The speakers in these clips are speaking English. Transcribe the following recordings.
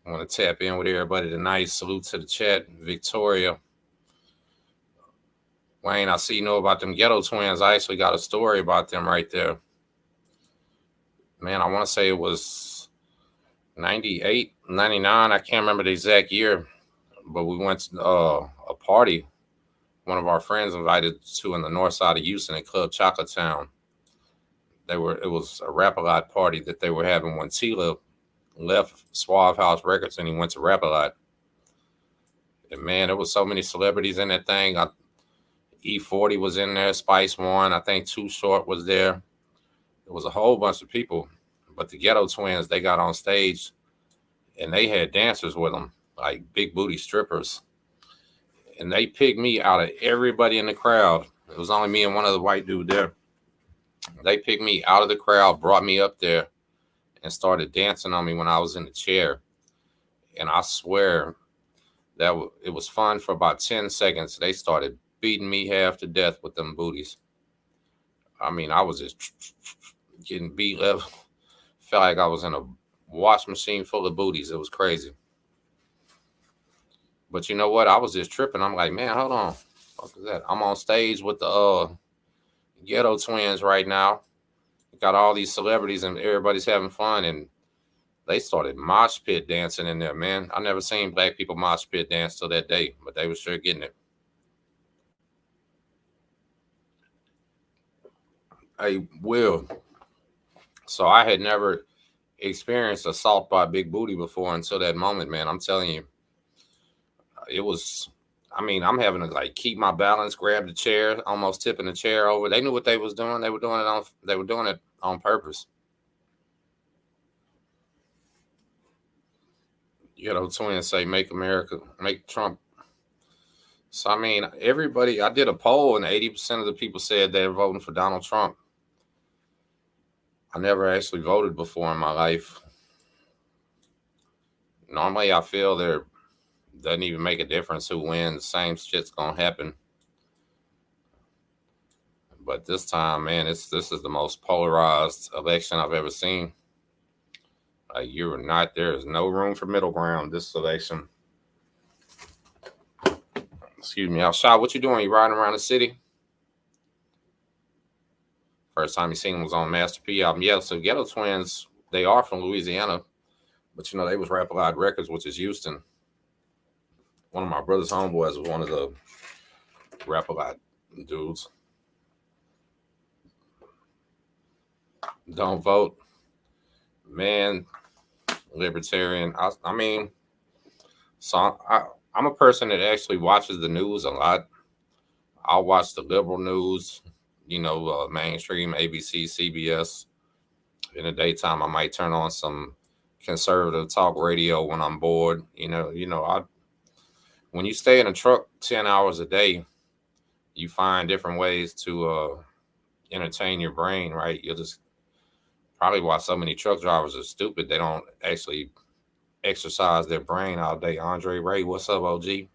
I want to tap in with everybody tonight. Salute to the chat. Victoria. Wayne, I see you know about them Ghetto twins. I actually got a story about them right there. Man, I want to say it was 98, 99. I can't remember the exact year, but we went to a party one of our friends invited to in the north side of Houston at Club Chocolate Town. It was a rap a lot party that they were having when Tila left Suave House Records and he went to Rap a Lot. And man, there was so many celebrities in that thing. E40 was in there, Spice One, I think Too Short was there. It was a whole bunch of people. But the Ghetto Twins, they got on stage and they had dancers with them, like big booty strippers. And they picked me out of everybody in the crowd. It was only me and one other white dude there. They picked me out of the crowd, brought me up there, and started dancing on me when I was in the chair. And I swear that it was fun for about 10 seconds. They started beating me half to death with them booties. I mean, I was just getting beat up. Felt like I was in a wash machine full of booties. It was crazy. But you know what? I was just tripping. I'm like, man, hold on. What is that? I'm on stage with the Ghetto Twins right now. Got all these celebrities and everybody's having fun, and they started mosh pit dancing in there, man. I never seen black people mosh pit dance till that day, but they were sure getting it. Hey, Will. So I had never experienced assault by big booty before until that moment, man. I'm telling you, it was. I mean, I'm having to like keep my balance, grab the chair, almost tipping the chair over. They knew what they was doing. They were doing it on. They were doing it on purpose. You know, twins say "Make America, make Trump." So I mean, everybody. I did a poll, and 80% of the people said they're voting for Donald Trump. I never actually voted before in my life. Normally, I feel there doesn't even make a difference who wins. Same shit's gonna happen. But this time, man, this is the most polarized election I've ever seen. You're not. There is no room for middle ground this election. Excuse me. Shot, what you doing? You riding around the city? First time you seen them was on Master P album. Yeah, so Ghetto Twins, they are from Louisiana, but you know they was Rap a Lot Records, which is Houston. One of my brother's homeboys was one of the Rap a Lot dudes. Don't vote, man. Libertarian. I mean, so I'm a person that actually watches the news a lot. I'll watch the liberal news, mainstream ABC, CBS. In the daytime, I might turn on some conservative talk radio when I'm bored. I when you stay in a truck 10 hours a day, you find different ways to entertain your brain, right? You'll just probably why so many truck drivers are stupid. They don't actually exercise their brain all day. Andre Ray, what's up, OG?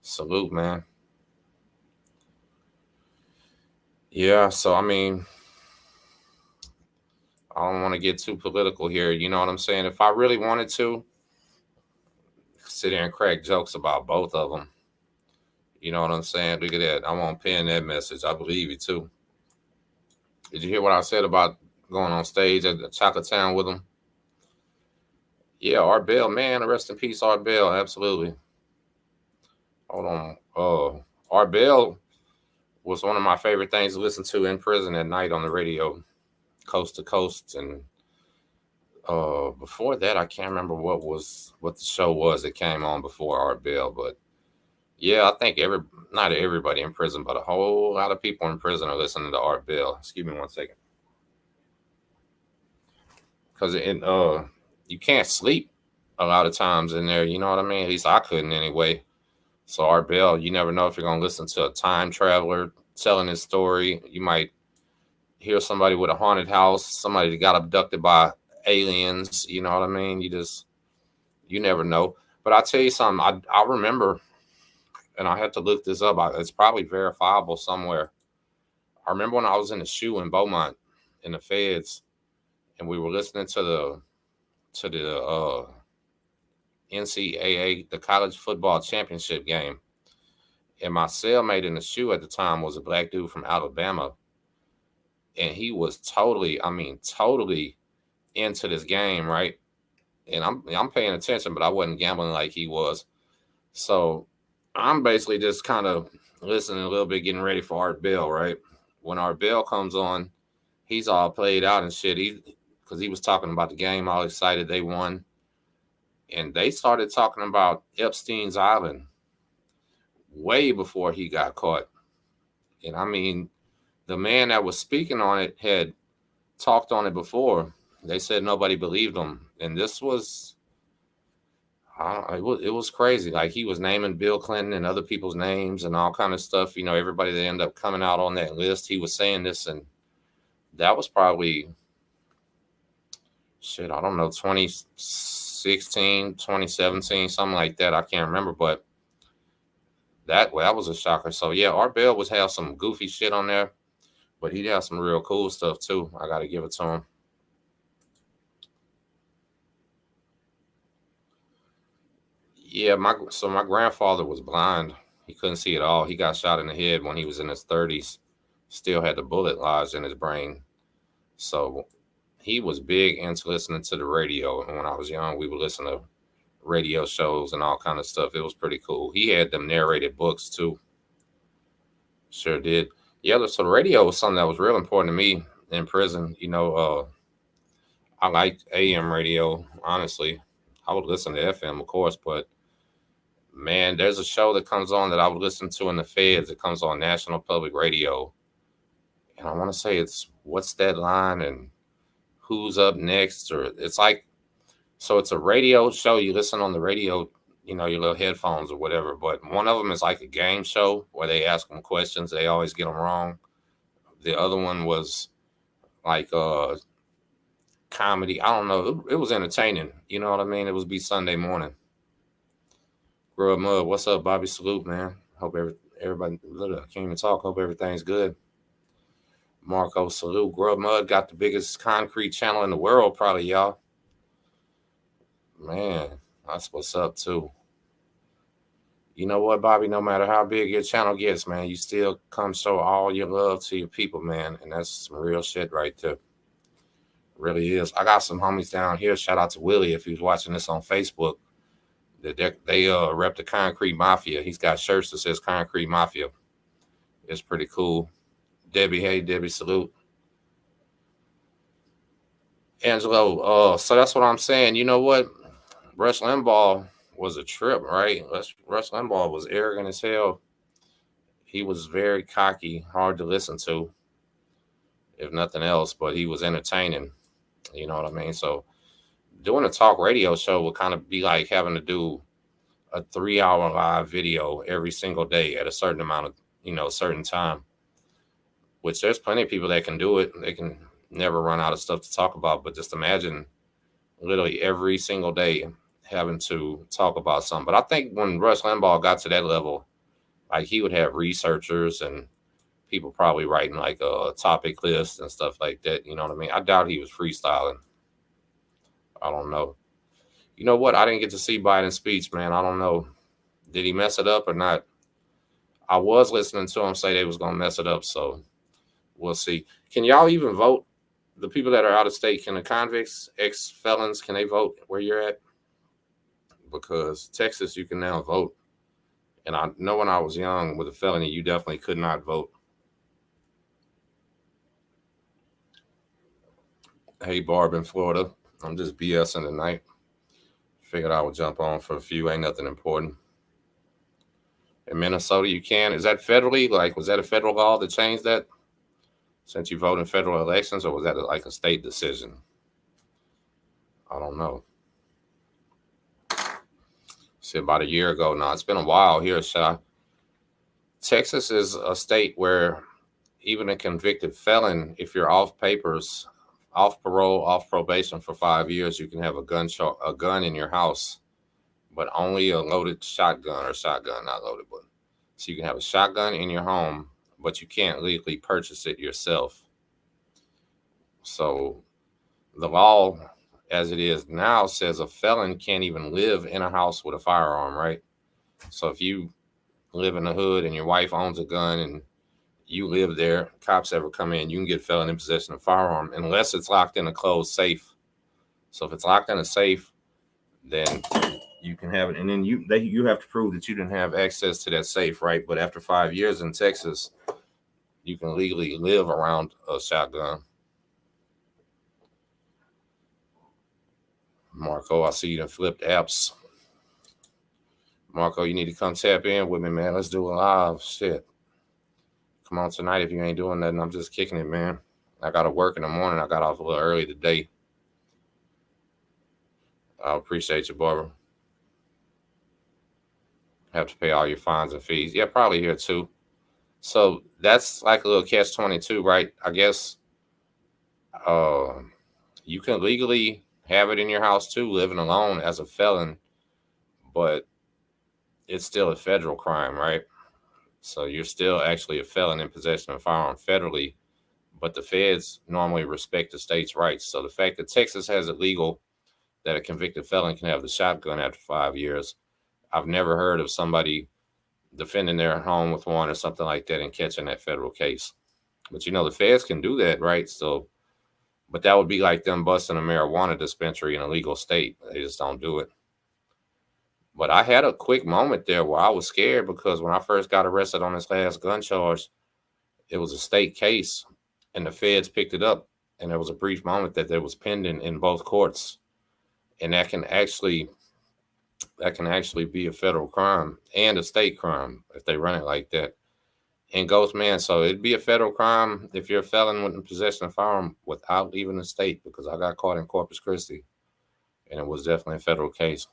Salute, man. Yeah, so I mean, I don't want to get too political here. You know what I'm saying? If I really wanted to sit there and crack jokes about both of them, you know what I'm saying? Look at that. I won't pin that message. I believe you too. Did you hear what I said about going on stage at the Chocolate Town with them? Yeah, Art Bell, man. Rest in peace, Art Bell. Absolutely. Hold on. Art Bell was one of my favorite things to listen to in prison at night on the radio, coast to coast. And before that, I can't remember what the show was that came on before Art Bell, but yeah, I think not everybody in prison, but a whole lot of people in prison are listening to Art Bell. Excuse me one second, because you can't sleep a lot of times in there. You know what I mean? At least I couldn't anyway. So Art Bell, you never know if you're gonna listen to a time traveler telling his story. You might hear somebody with a haunted house, somebody that got abducted by aliens. You know what I mean? You never know. But I'll tell you something. I remember, and I had to look this up. It's probably verifiable somewhere. I remember when I was in the shoe in Beaumont in the feds, and we were listening to the NCAA, the college football championship game. And my cellmate in the shoe at the time was a black dude from Alabama. And he was totally, I mean, totally into this game, right? And I'm paying attention, but I wasn't gambling like he was. So I'm basically just kind of listening a little bit, getting ready for Art Bell, right? When Art Bell comes on, he's all played out and shit. Because he was talking about the game, all excited they won. And they started talking about Epstein's Island way before he got caught. And I mean, the man that was speaking on it had talked on it before. They said nobody believed him. And this was, it was crazy. Like he was naming Bill Clinton and other people's names and all kind of stuff. You know, everybody that ended up coming out on that list, he was saying this. And that was probably, shit, I don't know, 2016, 2017, something like that. I can't remember, but that was a shocker. So yeah, Art Bell was have some goofy shit on there, but he'd have some real cool stuff too. I got to give it to him. Yeah, my grandfather was blind. He couldn't see at all. He got shot in the head when he was in his 30s. Still had the bullet lodged in his brain. So he was big into listening to the radio. And when I was young, we would listen to radio shows and all kind of stuff. It was pretty cool. He had them narrated books too. Sure did. Yeah, so the radio was something that was real important to me in prison. You know, I liked AM radio, honestly. I would listen to FM, of course, but man, there's a show that comes on that I would listen to in the feds. It comes on National Public Radio. And I want to say it's What's That Line and Who's Up Next? Or it's like, so it's a radio show. You listen on the radio, you know, your little headphones or whatever. But one of them is like a game show where they ask them questions. They always get them wrong. The other one was like comedy. I don't know. It was entertaining. You know what I mean? It was be Sunday morning. Grub Mud, what's up, Bobby? Salute, man. Hope everybody, I can't even talk. Hope everything's good. Marco, salute. Grub Mud got the biggest concrete channel in the world, probably, y'all. Man, that's what's up, too. You know what, Bobby? No matter how big your channel gets, man, you still come show all your love to your people, man. And that's some real shit right there. Really is. I got some homies down here. Shout out to Willie if he's watching this on Facebook. They rep the Concrete Mafia. He's got shirts that says Concrete Mafia. It's pretty cool. Debbie, hey, Debbie, salute. Angelo, so that's what I'm saying. You know what? Rush Limbaugh was a trip, right? Rush Limbaugh was arrogant as hell. He was very cocky, hard to listen to, if nothing else, but he was entertaining. You know what I mean? So doing a talk radio show would kind of be like having to do a 3-hour live video every single day at a certain amount of, certain time, which there's plenty of people that can do it. They can never run out of stuff to talk about, but just imagine literally every single day having to talk about something. But I think when Rush Limbaugh got to that level, like he would have researchers and people probably writing like a topic list and stuff like that. You know what I mean? I doubt he was freestyling. I don't know. You know what? I didn't get to see Biden's speech, man. I don't know. Did he mess it up or not? I was listening to him say they was going to mess it up, so we'll see. Can y'all even vote? The people that are out of state, can the convicts, ex-felons, can they vote where you're at? Because Texas, you can now vote. And I know when I was young with a felony, you definitely could not vote. Hey, Barb in Florida. I'm just BSing tonight. Figured I would jump on for a few. Ain't nothing important. In Minnesota, you can. Is that federally? Like, was that a federal law that changed that since you vote in federal elections, or was that like a state decision? I don't know. See, about a year ago now. It's been a while here, Shy. Texas is a state where even a convicted felon, if you're off papers, off parole, off probation for 5 years, you can have a gun in your house, but only a loaded shotgun, not loaded, but so you can have a shotgun in your home, but you can't legally purchase it yourself. So the law as it is now, says a felon can't even live in a house with a firearm, right? So if you live in the hood and your wife owns a gun and you live there, cops ever come in, you can get felon in possession of a firearm unless it's locked in a closed safe. So if it's locked in a safe, then you can have it, and then you have to prove that you didn't have access to that safe, right? But after 5 years in Texas, you can legally live around a shotgun. Marco, I see you done flipped apps. Marco, you need to come tap in with me, man. Let's do a live. Shit. Come on tonight if you ain't doing nothing. I'm just kicking it, man. I got to work in the morning. I got off a little early today. I appreciate you, Barbara. Have to pay all your fines and fees. Yeah, probably here too. So that's like a little catch-22, right? I guess you can legally have it in your house too, living alone as a felon, but it's still a federal crime, right? So you're still actually a felon in possession of a firearm federally, but the feds normally respect the state's rights. So the fact that Texas has it legal that a convicted felon can have the shotgun after 5 years, I've never heard of somebody defending their home with one or something like that and catching that federal case. But you know, the feds can do that, right? So, but that would be like them busting a marijuana dispensary in a legal state. They just don't do it. But I had a quick moment there where I was scared because when I first got arrested on this last gun charge, it was a state case and the feds picked it up. And there was a brief moment that there was pending in both courts. And that can actually be a federal crime and a state crime if they run it like that. And Ghost Man, so it'd be a federal crime if you're a felon with possession of a firearm without leaving the state, because I got caught in Corpus Christi and it was definitely a federal case.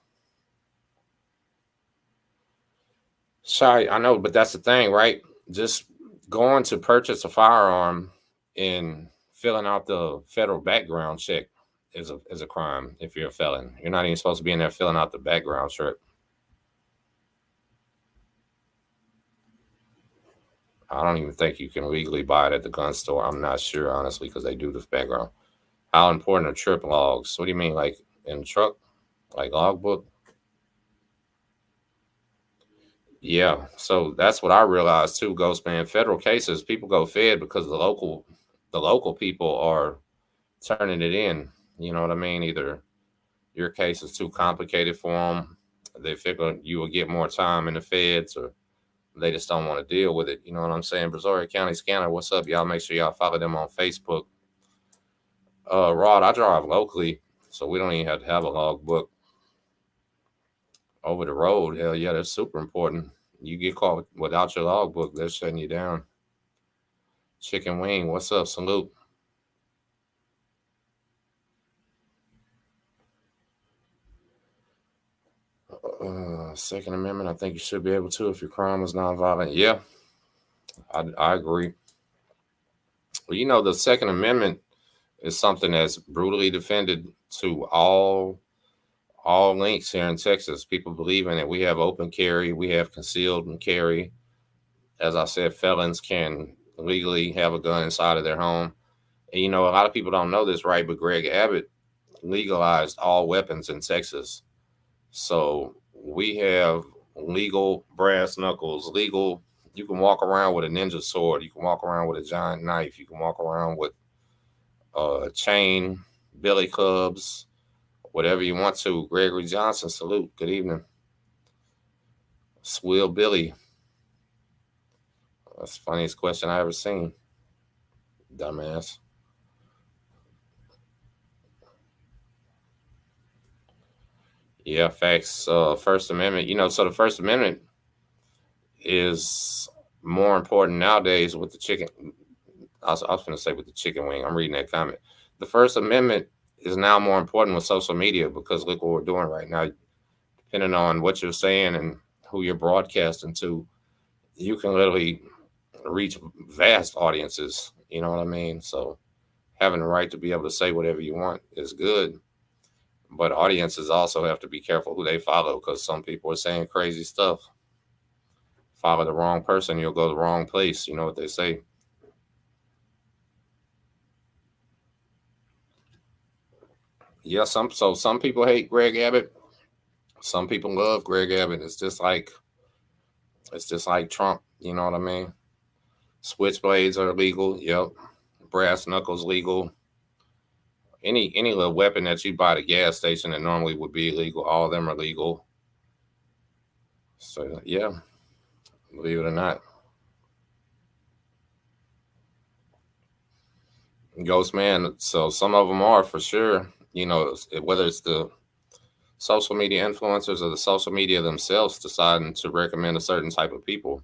Sorry, I know, but that's the thing, right? Just going to purchase a firearm and filling out the federal background check is a crime if you're a felon. You're not even supposed to be in there filling out the background check. I don't even think you can legally buy it at the gun store. I'm not sure, honestly, because they do the background. How important are trip logs? What do you mean, like in the truck? Like logbook? Yeah, so that's what I realized too, Ghost Man. Federal cases, people go fed because the local people are turning it in. You know what I mean? Either your case is too complicated for them, they figure you will get more time in the feds, or they just don't want to deal with it. You know what I'm saying? Brazoria County Scanner, what's up, y'all? Make sure y'all follow them on Facebook. Rod, I drive locally, so we don't even have to have a logbook. Over the road, hell yeah, that's super important. You get caught without your logbook, they're shutting you down. Chicken Wing, what's up? Salute. Second Amendment, I think you should be able to if your crime is nonviolent. Yeah, I agree. Well, you know, the Second Amendment is something that's brutally defended to all links here in Texas. People believe in it. We have open carry, we have concealed and carry. As I said, felons can legally have a gun inside of their home. And you know, a lot of people don't know this, right? But Greg Abbott legalized all weapons in Texas. So we have legal brass knuckles, legal. You can walk around with a ninja sword. You can walk around with a giant knife. You can walk around with a chain, billy clubs, whatever you want to. Gregory Johnson, salute. Good evening. Swill Billy. That's the funniest question I ever seen. Dumbass. Yeah, facts. First Amendment. You know, so the First Amendment is more important nowadays with the chicken. I was going to say with the chicken wing. I'm reading that comment. The First Amendment is now more important with social media because look what we're doing right now. Depending on what you're saying and who you're broadcasting to, you can literally reach vast audiences. You know what I mean? So having the right to be able to say whatever you want is good. But audiences also have to be careful who they follow because some people are saying crazy stuff. Follow the wrong person, you'll go the wrong place. You know what they say. Yeah, some people hate Greg Abbott. Some people love Greg Abbott. It's just like Trump. You know what I mean? Switchblades are legal. Yep. Brass knuckles legal. Any little weapon that you buy at a gas station that normally would be illegal, all of them are legal. So yeah, believe it or not, Ghost Man. So some of them are for sure. You know, whether it's the social media influencers or the social media themselves deciding to recommend a certain type of people.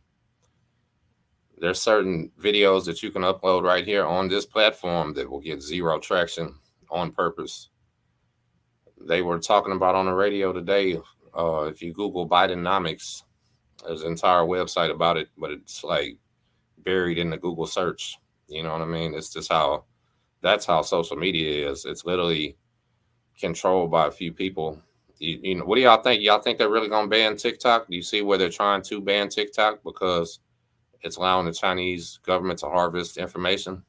There's certain videos that you can upload right here on this platform that will get zero traction on purpose. They were talking about on the radio today. If you Google Bidenomics, there's an entire website about it, but it's like buried in the Google search. You know what I mean? It's just how that's how social media is. It's literally controlled by a few people. You know, what do y'all think? Y'all think they're really gonna ban TikTok? Do you see where they're trying to ban TikTok because it's allowing the Chinese government to harvest information?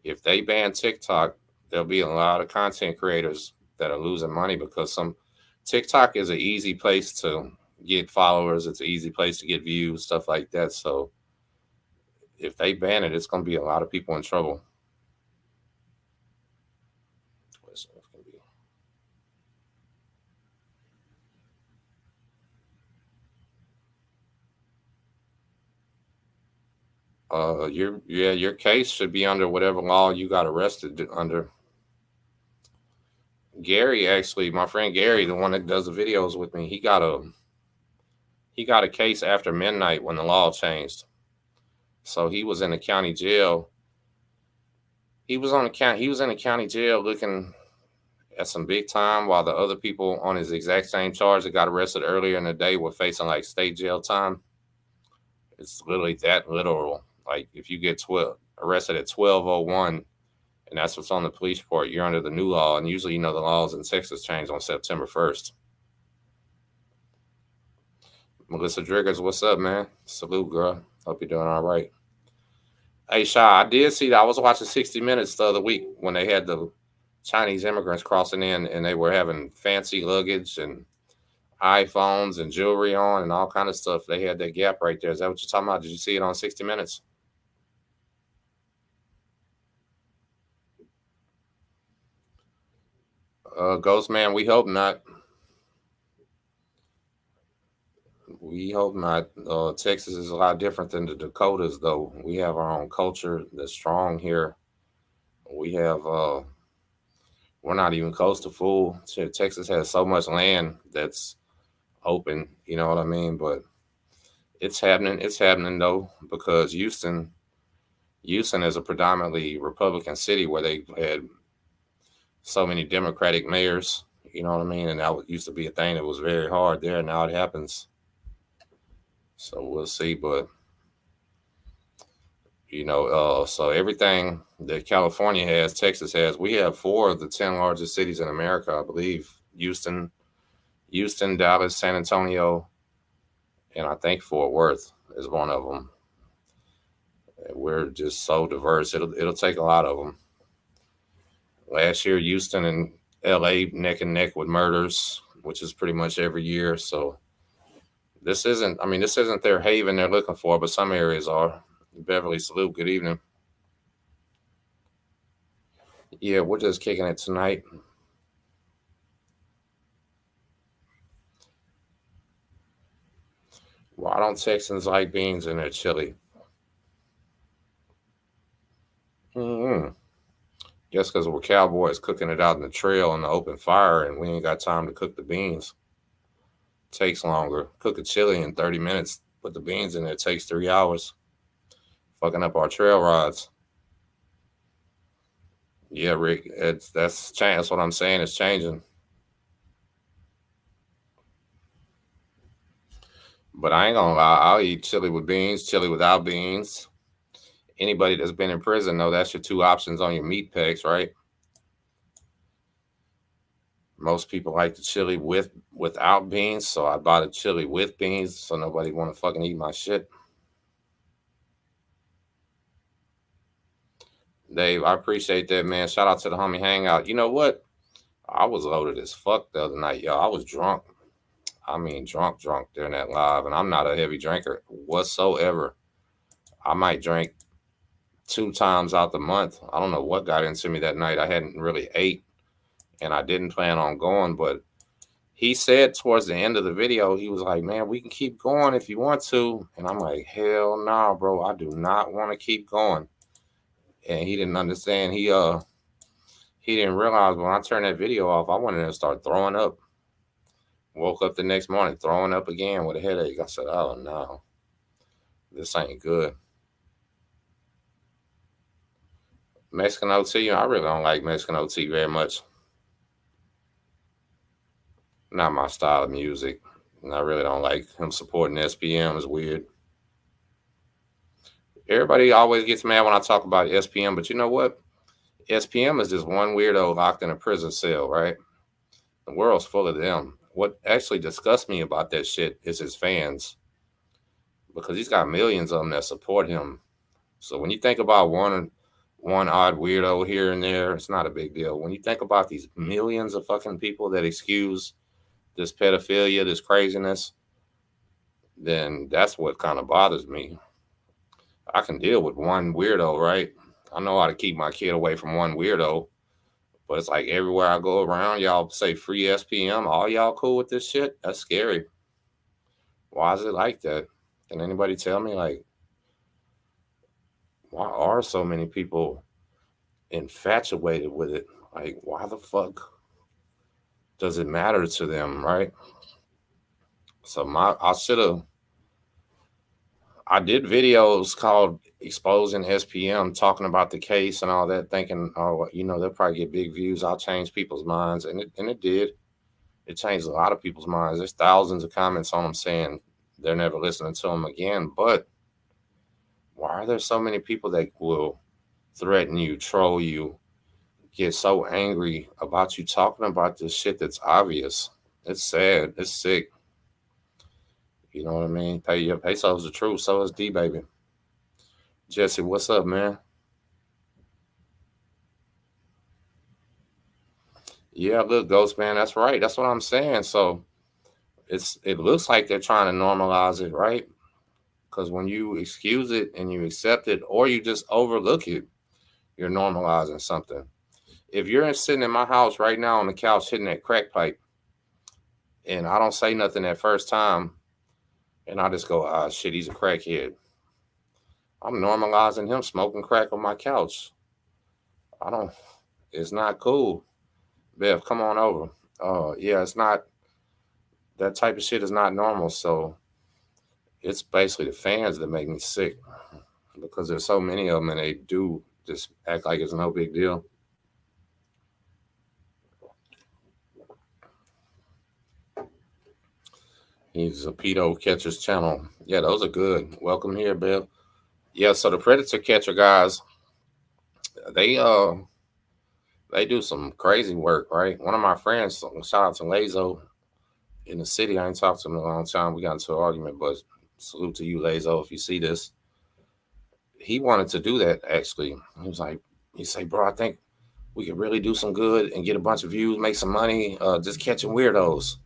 If they ban TikTok, there'll be a lot of content creators that are losing money because some TikTok is an easy place to get followers. It's an easy place to get views, stuff like that. So if they ban it, it's going to be a lot of people in trouble. Your case should be under whatever law you got arrested under. Gary, actually, my friend Gary, the one that does the videos with me, he got a case after midnight when the law changed. So he was in the county jail. He was in the county jail looking at some big time while the other people on his exact same charge that got arrested earlier in the day were facing like state jail time. It's literally that literal. Like if you get 12 arrested at 12:01 and that's what's on the police report, you're under the new law. And usually, you know, the laws in Texas change on September 1st. Melissa Driggers, what's up, man? Salute, girl. Hope you're doing all right. Hey, Sha, I did see that. I was watching 60 Minutes the other week when they had the Chinese immigrants crossing in and they were having fancy luggage and iPhones and jewelry on and all kind of stuff. They had that gap right there. Is that what you're talking about? Did you see it on 60 Minutes? Ghost Man, we hope not. We hope not. Texas is a lot different than the Dakotas, though. We have our own culture that's strong here. We have, we're not even close to full. Texas has so much land that's open, you know what I mean? But it's happening. It's happening though, because Houston is a predominantly Republican city where they had so many Democratic mayors, you know what I mean? And that used to be a thing that was very hard there. Now it happens. So we'll see. But, you know, so everything that California has, Texas has, we have 4 of the 10 largest cities in America, I believe. Houston, Dallas, San Antonio, and I think Fort Worth is one of them. We're just so diverse. It'll take a lot of them. Last year, Houston and LA neck and neck with murders, which is pretty much every year. So this isn't their haven they're looking for, but some areas are. Beverly, salute. Good evening. Yeah, we're just kicking it tonight. Why don't Texans like beans in their chili? Mm-hmm. Guess because we're cowboys cooking it out in the trail on the open fire, and we ain't got time to cook the beans. Takes longer. Cook a chili in 30 minutes. Put the beans in there. It takes 3 hours. Fucking up our trail rides. Yeah, Rick. That's what I'm saying. It's changing. But I ain't gonna lie. I'll eat chili with beans, chili without beans. Anybody that's been in prison know that's your 2 options on your meat packs, right? Most people like the chili without beans, so I bought a chili with beans, so nobody want to fucking eat my shit. Dave, I appreciate that, man. Shout out to the homie hangout. You know what? I was loaded as fuck the other night, yo. I was drunk. I mean, drunk during that live, and I'm not a heavy drinker whatsoever. I might drink 2 times out the month. I don't know what got into me that night. I hadn't really ate, and I didn't plan on going, but he said towards the end of the video, he was like, "Man, we can keep going if you want to," and I'm like, "Hell no, nah, bro. I do not want to keep going." And he didn't understand. He didn't realize when I turned that video off, I wanted to start throwing up. Woke up the next morning throwing up again with a headache. I said, "Oh no, this ain't good." Mexican OT, I really don't like Mexican OT very much. Not my style of music. And I really don't like him supporting SPM. It's weird. Everybody always gets mad when I talk about SPM, but you know what? SPM is just one weirdo locked in a prison cell, right? The world's full of them. What actually disgusts me about that shit is his fans, because he's got millions of them that support him. So when you think about one odd weirdo here and there, it's not a big deal. When you think about these millions of fucking people that excuse this pedophilia, this craziness, then that's what kind of bothers me. I can deal with one weirdo, right? I know how to keep my kid away from one weirdo, but it's like everywhere I go around, y'all say free SPM. All y'all cool with this shit? That's scary. Why is it like that? Can anybody tell me, like, why are so many people infatuated with it? Like, why the fuck does it matter to them, right? So I did videos called Exposing SPM, talking about the case and all that, thinking, oh, they'll probably get big views. I'll change people's minds. And it did. It changed a lot of people's minds. There's thousands of comments on them saying they're never listening to them again. But why are there so many people that will threaten you, troll you, get so angry about you talking about this shit that's obvious? It's sad. It's sick. You know what I mean? Your pesos the truth. So is D baby. Jesse, what's up, man? Yeah, look, Ghost man, that's right. That's what I'm saying. So it looks like they're trying to normalize it, right? Because when you excuse it and you accept it, or you just overlook it, you're normalizing something. If you're sitting in my house right now on the couch hitting that crack pipe, and I don't say nothing that first time, and I just go, ah, shit, he's a crackhead. I'm normalizing him smoking crack on my couch. I don't. It's not cool. Bev, come on over. Yeah, it's not. That type of shit is not normal. So it's basically the fans that make me sick, because there's so many of them and they do just act like it's no big deal. He's a pedo catcher's channel. Yeah, those are good. Welcome here, Bill. Yeah, so the predator catcher guys, they uh they do some crazy work, right? One of my friends, shout out to Lazo in the city. I ain't talked to him in a long time. We got into an argument, but salute to you, Lazo, if you see this. He wanted to do that actually. He was like, he say, bro, I think we could really do some good and get a bunch of views, make some money, just catching weirdos.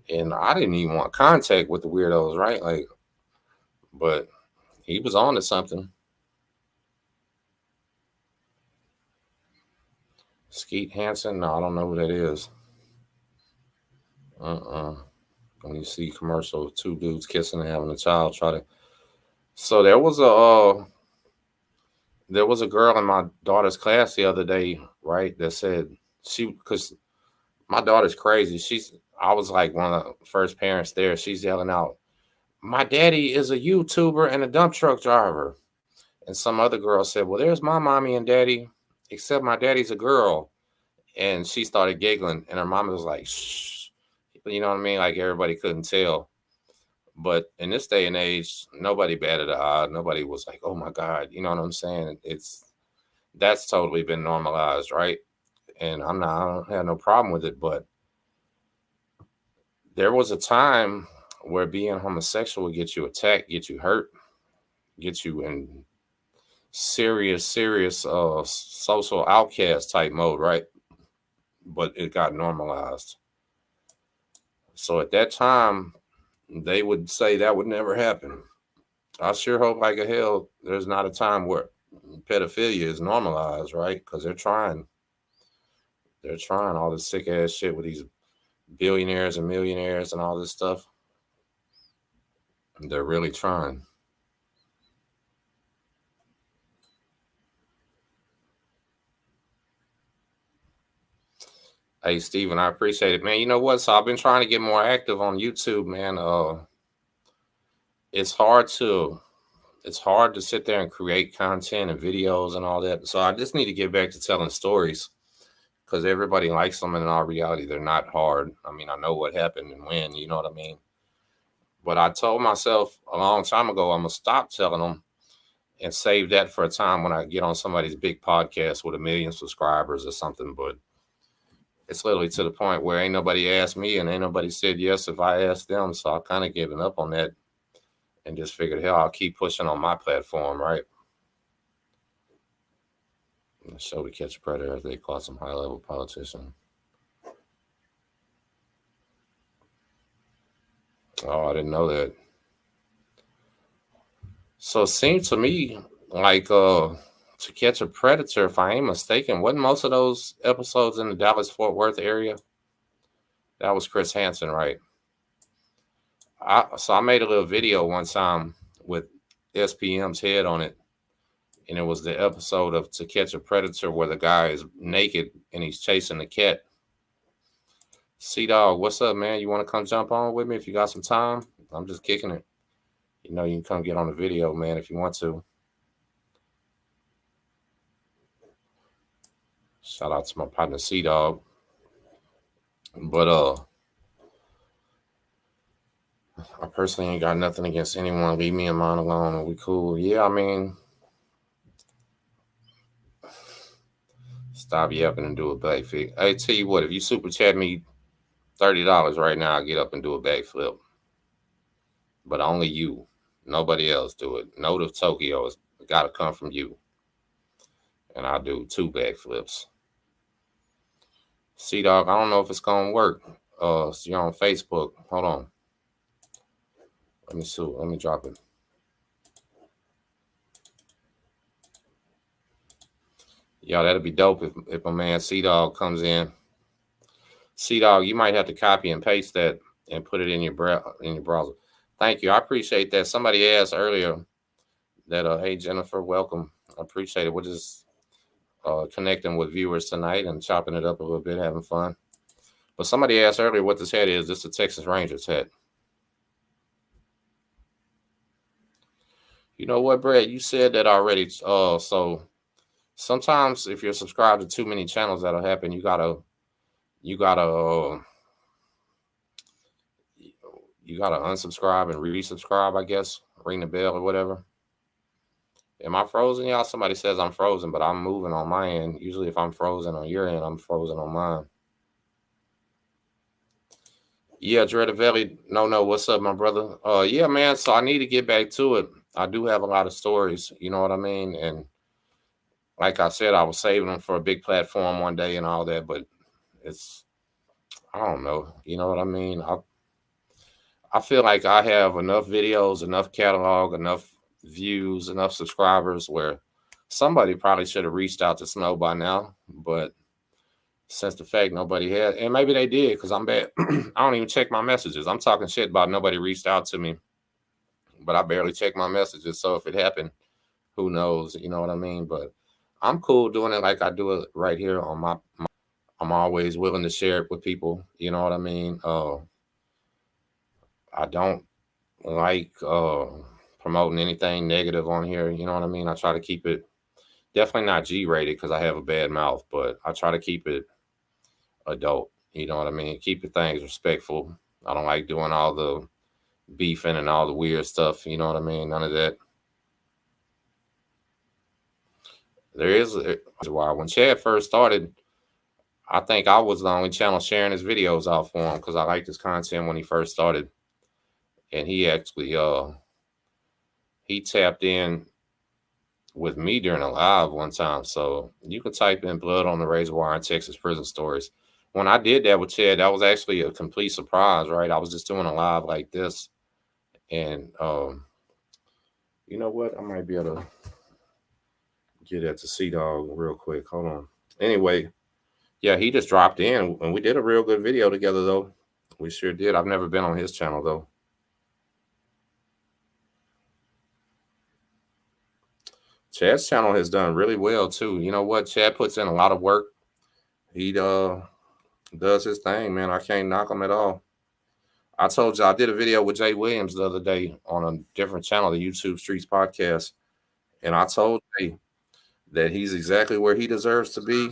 And I didn't even want contact with the weirdos, right? Like, but he was on to something. Skeet Hansen? No, I don't know who that is. Uh-uh. When you see commercial, two dudes kissing and having a child, try to. So there was a girl in my daughter's class the other day, right? That said because my daughter's crazy. I was like one of the first parents there. She's yelling out, "My daddy is a YouTuber and a dump truck driver." And some other girl said, "Well, there's my mommy and daddy, except my daddy's a girl." And she started giggling, and her mom was like, "Shh," you know what I mean? Like everybody couldn't tell. But in this day and age, nobody batted an eye. Nobody was like, "Oh my God," you know what I'm saying? That's totally been normalized, right? And I don't have no problem with it. But there was a time where being homosexual would get you attacked, get you hurt, get you in serious social outcast type mode, right? But it got normalized. So at that time, they would say that would never happen. I sure hope like a hell there's not a time where pedophilia is normalized, right? Because they're trying all this sick ass shit with these billionaires and millionaires and all this stuff. They're really trying. Hey Steven, I appreciate it, man. You know what? So I've been trying to get more active on YouTube, man. It's hard to sit there and create content and videos and all that. So I just need to get back to telling stories because everybody likes them, and in all reality, they're not hard. I mean, I know what happened and when, you know what I mean? But I told myself a long time ago, I'm going to stop telling them and save that for a time when I get on somebody's big podcast with 1 million subscribers or something. But it's literally to the point where ain't nobody asked me and ain't nobody said yes if I asked them. So I kind of given up on that and just figured, hell, I'll keep pushing on my platform, right? Show we catch a predator if they caught some high-level politician. Oh, I didn't know that. So it seemed to me like To Catch a Predator, if I ain't mistaken, wasn't most of those episodes in the Dallas-Fort Worth area? That was Chris Hansen, right? So I made a little video one time with SPM's head on it, and it was the episode of To Catch a Predator where the guy is naked and he's chasing the cat. C-Dogg, what's up, man? You want to come jump on with me if you got some time? I'm just kicking it. You know, you can come get on the video, man, if you want to. Shout out to my partner C-Dogg. But I personally ain't got nothing against anyone. Leave me and mine alone and we cool. Yeah, I mean, stop yapping and do a backflip. I tell you what, if you super chat me $30 right now, I'll get up and do a backflip. But only you. Nobody else do it. Note of Tokyo has got to come from you. And I'll do 2 backflips. C-Dogg, I don't know if it's going to work. So you're on Facebook. Hold on. Let me see. Let me drop it. Yeah, that'd be dope if my man C-Dogg comes in. C-Dogg, you might have to copy and paste that and put it in your browser. Thank you. I appreciate that. Somebody asked earlier that, hey, Jennifer, welcome. I appreciate it. We're just connecting with viewers tonight and chopping it up a little bit, having fun. But somebody asked earlier what this hat is. This is a Texas Rangers hat. You know what, Brad? You said that already. So sometimes if you're subscribed to too many channels, that'll happen. You gotta unsubscribe and resubscribe, I guess. Ring the bell or whatever. Am I frozen, y'all? Somebody says I'm frozen, but I'm moving on my end. Usually if I'm frozen on your end, I'm frozen on mine. Yeah, Dredavelli. No, what's up, my brother? Yeah, man. So I need to get back to it. I do have a lot of stories, you know what I mean? And like I said, I was saving them for a big platform one day and all that, but I don't know. You know what I mean? I feel like I have enough videos, enough catalog, enough views, enough subscribers where somebody probably should have reached out to Sno by now, but since the fact nobody had, and maybe they did because I'm bad. I don't even check my messages. I'm talking shit about nobody reached out to me, but I barely check my messages. So if it happened, who knows? You know what I mean? But I'm cool doing it like I do it right here on my I'm always willing to share it with people. You know what I mean? I don't like promoting anything negative on here. You know what I mean? I try to keep it definitely not G-rated because I have a bad mouth, but I try to keep it adult. You know what I mean? Keep the things respectful. I don't like doing all the beefing and all the weird stuff. You know what I mean? None of that. There is why when Chad first started, I think I was the only channel sharing his videos out for him because I liked his content when he first started. And he actually he tapped in with me during a live one time. So you can type in "blood on the razor wire" and Texas prison stories. When I did that with Chad, that was actually a complete surprise, right? I was just doing a live like this, and you know what? I might be able to get at the C-Dogg real quick. Hold on. Anyway, yeah, he just dropped in, and we did a real good video together, though. We sure did. I've never been on his channel though. Chad's channel has done really well too. You know what? Chad puts in a lot of work. He does his thing, man. I can't knock him at all. I told you I did a video with Jay Williams the other day on a different channel, the YouTube Streets podcast, and I told Jay that he's exactly where he deserves to be,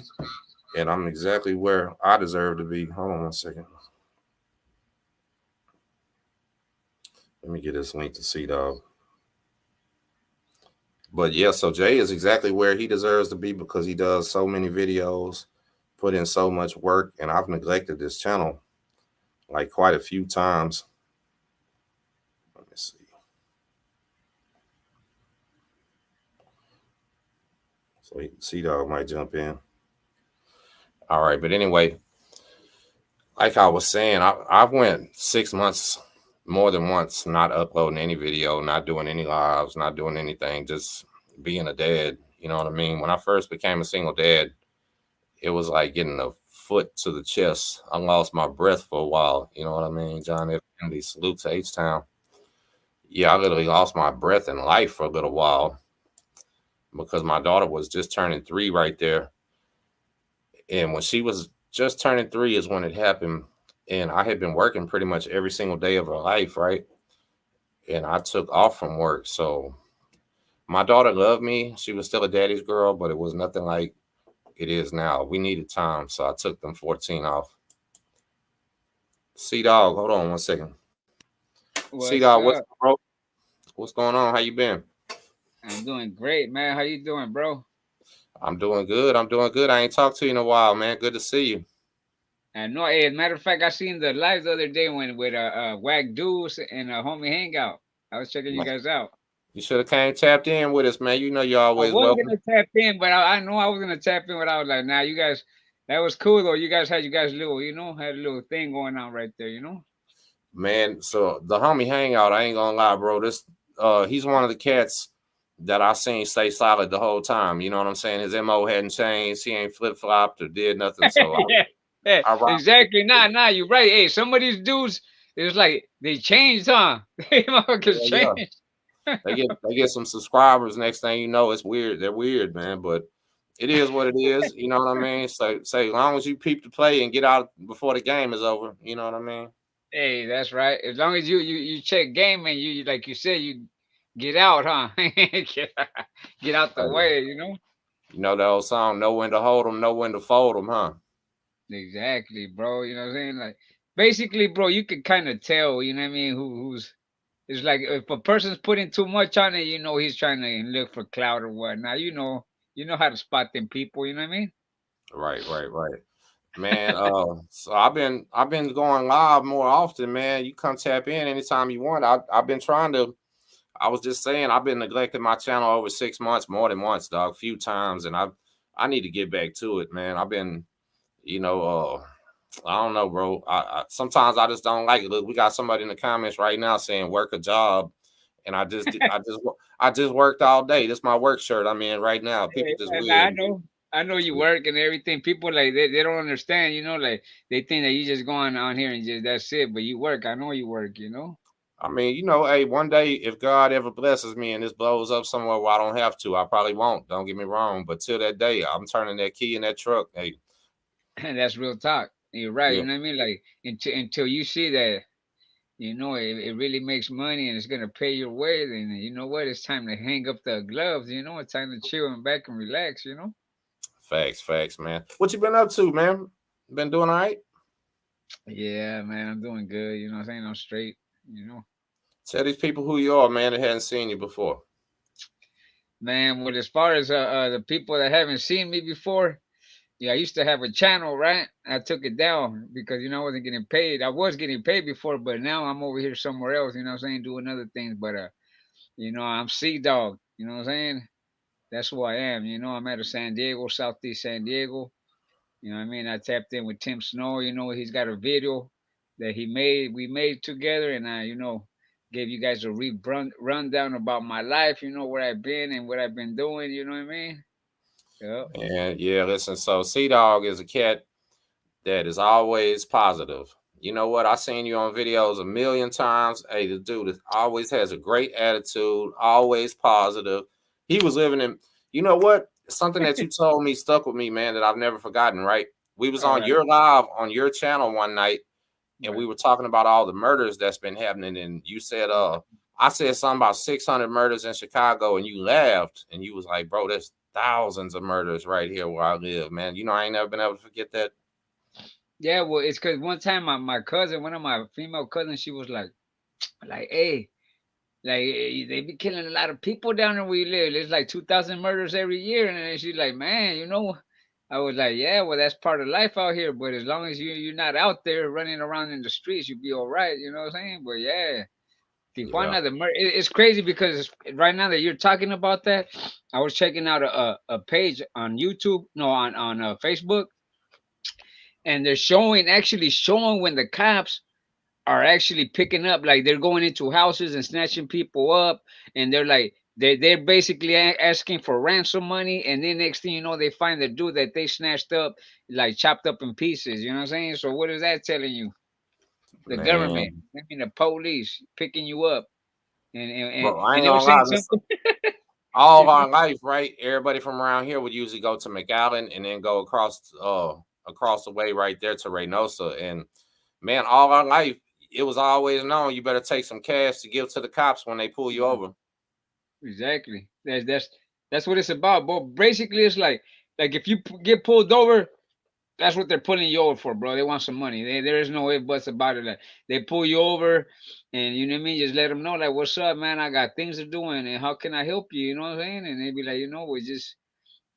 and I'm exactly where I deserve to be. Hold on one second. Let me get this link to C-Dogg. But yeah, so Jay is exactly where he deserves to be because he does so many videos, put in so much work, and I've neglected this channel like quite a few times. Let me see. So C-Dogg might jump in. All right, but anyway, like I was saying, I went 6 months more than once not uploading any video, not doing any lives, not doing anything, just being a dad. You know what I mean? When I first became a single dad, it was like getting a foot to the chest. I lost my breath for a while. You know what I mean? John F. Kennedy, salute to H-Town. Yeah, I literally lost my breath in life for a little while because my daughter was just turning 3 right there. And when she was just turning 3 is when it happened. And I had been working pretty much every single day of her life, right? And I took off from work. So my daughter loved me. She was still a daddy's girl, but it was nothing like it is now. We needed time. So I took them 14 off. C-Dogg, hold on one second. What's C-Dogg, what's up? up, bro? What's going on? How you been? I'm doing great, man. How you doing, bro? I'm doing good. I'm doing good. I ain't talked to you in a while, man. Good to see you. And no, hey, as a matter of fact, I seen the live the other day when with Wag Deuce and Homie Hangout. I was checking you Man, guys out. you should have came tapped in with us, man. You know you're I always was welcome. gonna tap in, but I know I was gonna tap in, but I was like, nah, you guys, that was cool though. You guys had you guys little, had a little thing going on right there. Man, so the homie hangout, I ain't gonna lie, bro. This he's one of the cats that I seen stay solid the whole time. You know what I'm saying? His MO hadn't changed, he ain't flip flopped or did nothing. So Yeah, yeah, I rock with exactly. Nah, you're right. Hey, some of these dudes, it's like they changed, huh? They motherfuckers yeah, yeah. changed. They get some subscribers. Next thing you know, it's weird. They're weird, man. But it is what it is. You know what I mean? So say as long as you peep the play and get out before the game is over, you know what I mean? Hey, that's right. As long as you check game and you like you said you get out, huh? Get out the Hey, way. you know the old song, know when to hold them, know when to fold them, huh? Exactly, bro. You know what I'm saying? Like basically, bro, you can kind of tell. You know what I mean? Who's it's like if a person's putting too much on it, he's trying to look for clout or whatnot. You know how to spot them people. You know what I mean? Right, right, right. Man, so I've been going live more often, man. You come tap in anytime you want. I've been trying to. I was just saying I've been neglecting my channel over 6 months, more than once, dog, a few times, and I need to get back to it, man. I've been, you know, I don't know, bro. I sometimes I just don't like it. Look, we got somebody in the comments right now saying work a job, and I just worked all day. This is my work shirt I'm in right now. People Hey, just and weird. I know you work and everything. People like they don't understand. Like they think that you just going on here and just that's it. But you work. I know you work. I mean, hey, one day if God ever blesses me and this blows up somewhere where I don't have to, I probably won't. Don't get me wrong, but till that day, I'm turning that key in that truck. Hey, And that's real talk. You're right. yeah, You know what I mean? Like until you see that, it really makes money and it's gonna pay your way. Then you know what? It's time to hang up the gloves. It's time to chill and back and relax. facts, facts, man. What you been up to, man? Been doing all right? Yeah, man, I'm doing good. You know what I'm saying? I'm straight. You know, Tell these people who you are, man, that hadn't seen you before. man. Well, as far as the people that haven't seen me before, yeah, I used to have a channel, right? I took it down because I wasn't getting paid. I was getting paid before, but now I'm over here somewhere else. You know what I'm saying? Doing other things, but I'm C-Dogg. You know what I'm saying? That's who I am. I'm out of San Diego, Southeast San Diego. I mean? I tapped in with Tim Snow. He's got a video that we made together, and I, gave you guys a rundown about my life. Where I've been and what I've been doing. You know what I mean? Yeah. And yeah, listen. So C-Dogg is a cat that is always positive. You know what? I seen you on videos a million times. Hey, the dude always has a great attitude, always positive. He was living in, you know what? Something that you told me stuck with me, man, that I've never forgotten, right? We was All on right. your live on your channel one night, and we Right. were talking about all the murders that's been happening. And you said, I said something about 600 murders in Chicago, and you laughed, and you was like, bro, there's thousands of murders right here where I live, man. You know, I ain't never been able to forget that. Yeah. Well, it's because one time my cousin, one of my female cousins, she was like, hey. Like they be killing a lot of people down where we live. There's like 2,000 murders every year, and then she's like, "Man, I was like, yeah, well, that's part of life out here. But as long as you're not out there running around in the streets, you'll be all right. You know what I'm saying? But yeah, Yeah. Tijuana, it's crazy because right now that you're talking about that, I was checking out a page on YouTube, no, on Facebook, and they're actually showing when the cops are actually picking up, like they're going into houses and snatching people up, and they're basically asking for ransom money, and then next thing you know, they find the dude that they snatched up, like chopped up in pieces. You know what I'm saying? So what is that telling you? The government, Man, I mean the police picking you up, bro, I and ain't they were gonna saying lie. Listen, something. all our life, right? Everybody from around here would usually go to McAllen and then go across the way right there to Reynosa. And man, all our life, it was always known you better take some cash to give to the cops when they pull you over. Exactly. That's what it's about. But basically, it's like if you get pulled over, that's what they're pulling you over for, bro. They want some money. There is no if buts about it. Like they pull you over, and you know what I mean. Just let them know, like, "What's up, man? I got things to do, and how can I help you?" You know what I'm saying? And they be like, we just,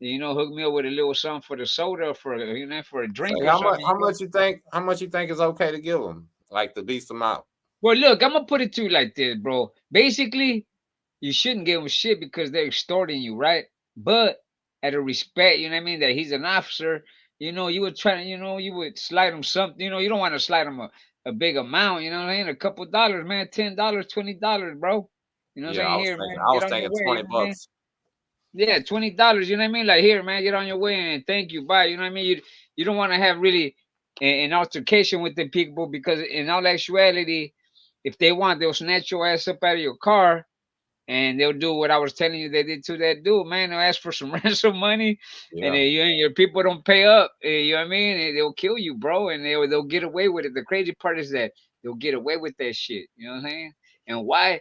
hook me up with a little something for the soda, for a Say drink or how much? something. How much you think? How much you think is okay to give them? Like the beast them out. Well, look, I'm gonna put it to you like this, bro. Basically, you shouldn't give him shit because they're extorting you, right? But out of respect, you know what I mean, that he's an officer, you would try to, you would slide him something, you don't want to slide him a big amount, you know what I mean? A couple dollars, man, $10, $20, bro. You know what I'm Yeah, saying? Here, man, I get was on your thinking way, you 20 know what I mean? bucks. Yeah, $20, you know what I mean? Like here, man, get on your way and thank you, bye. You know what I mean? You don't want to have really an altercation with the people because in all actuality, if they want, they'll snatch your ass up out of your car and they'll do what I was telling you they did to that dude, man. They'll ask for some ransom money, and Yeah. then you and your people don't pay up. You know what I mean? And they'll kill you, bro, and they'll get away with it. The crazy part is that they'll get away with that shit. You know what I'm saying? And why?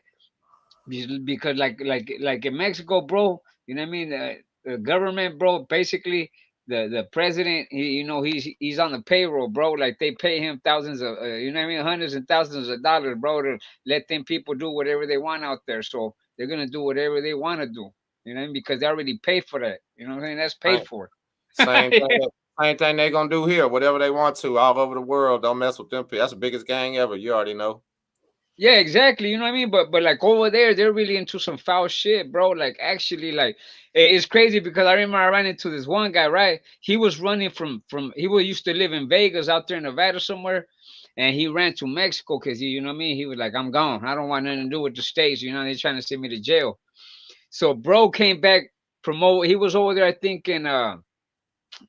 Because like in Mexico, bro. You know what I mean? The government, bro. Basically, the president, he's on the payroll, bro. Like they pay him thousands of, you know what I mean, hundreds and thousands of dollars, bro, to let them people do whatever they want out there. So they're gonna do whatever they want to do. You know what I mean? Because they already paid for that. You know what I'm saying? That's paid Same, for. same thing. Same thing they gonna do here. Whatever they want to, all over the world. Don't mess with them. That's the biggest gang ever. You already know. Yeah, exactly. You know what I mean? But like over there, they're really into some foul shit, bro. Like actually, like it's crazy because I remember I ran into this one guy, right? He was running from he was used to live in Vegas out there in Nevada somewhere, and he ran to Mexico because you know what I mean. He was like, "I'm gone. I don't want nothing to do with the states." You know, they're trying to send me to jail. So bro came back from over. He was over there, I think, in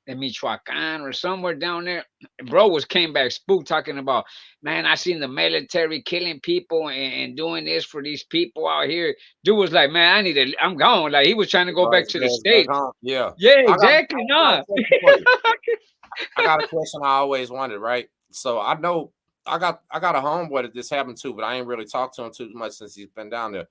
Michoacan or somewhere down there. Bro was came back spooked talking about, man, I seen the military killing people and doing this for these people out here. Dude was like, man, I'm gone. Like he was trying to go Bro, back his to the ass back States. home. Yeah. Yeah, I got exactly. I got a Nah. question for you. I got a question I always wondered, right? So I know I got a homeboy that this happened to, but I ain't really talked to him too much since he's been down there.